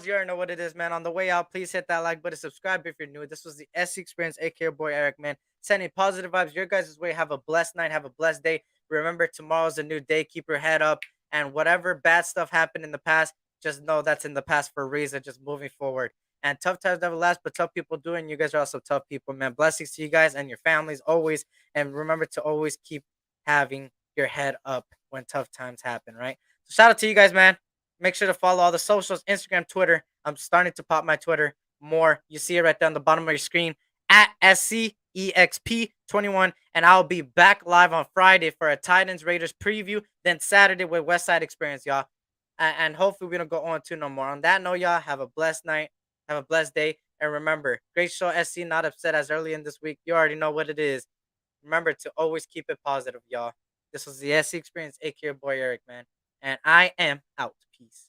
You already know what it is, man. On the way out, please hit that like button, subscribe if you're new. This was the SC Experience, aka boy Eric, man. Sending positive vibes your guys' way. Have a blessed night. Have a blessed day. Remember, tomorrow's a new day. Keep your head up. And whatever bad stuff happened in the past, just know that's in the past for a reason. Just moving forward. And tough times never last, but tough people do. And you guys are also tough people, man. Blessings to you guys and your families always. And remember to always keep having your head up when tough times happen, right? So shout out to you guys, man. Make sure to follow all the socials, Instagram, Twitter. I'm starting to pop my Twitter more. You see it right there on the bottom of your screen at SCEXP21. And I'll be back live on Friday for a Titans Raiders preview. Then Saturday with West Side Experience, y'all. And hopefully we don't go on 2 no more. On that note, y'all, have a blessed night. Have a blessed day. And remember, great show, SC. Not upset as early in this week. You already know what it is. Remember to always keep it positive, y'all. This was the SC Experience, aka boy Eric, man. And I am out. Peace.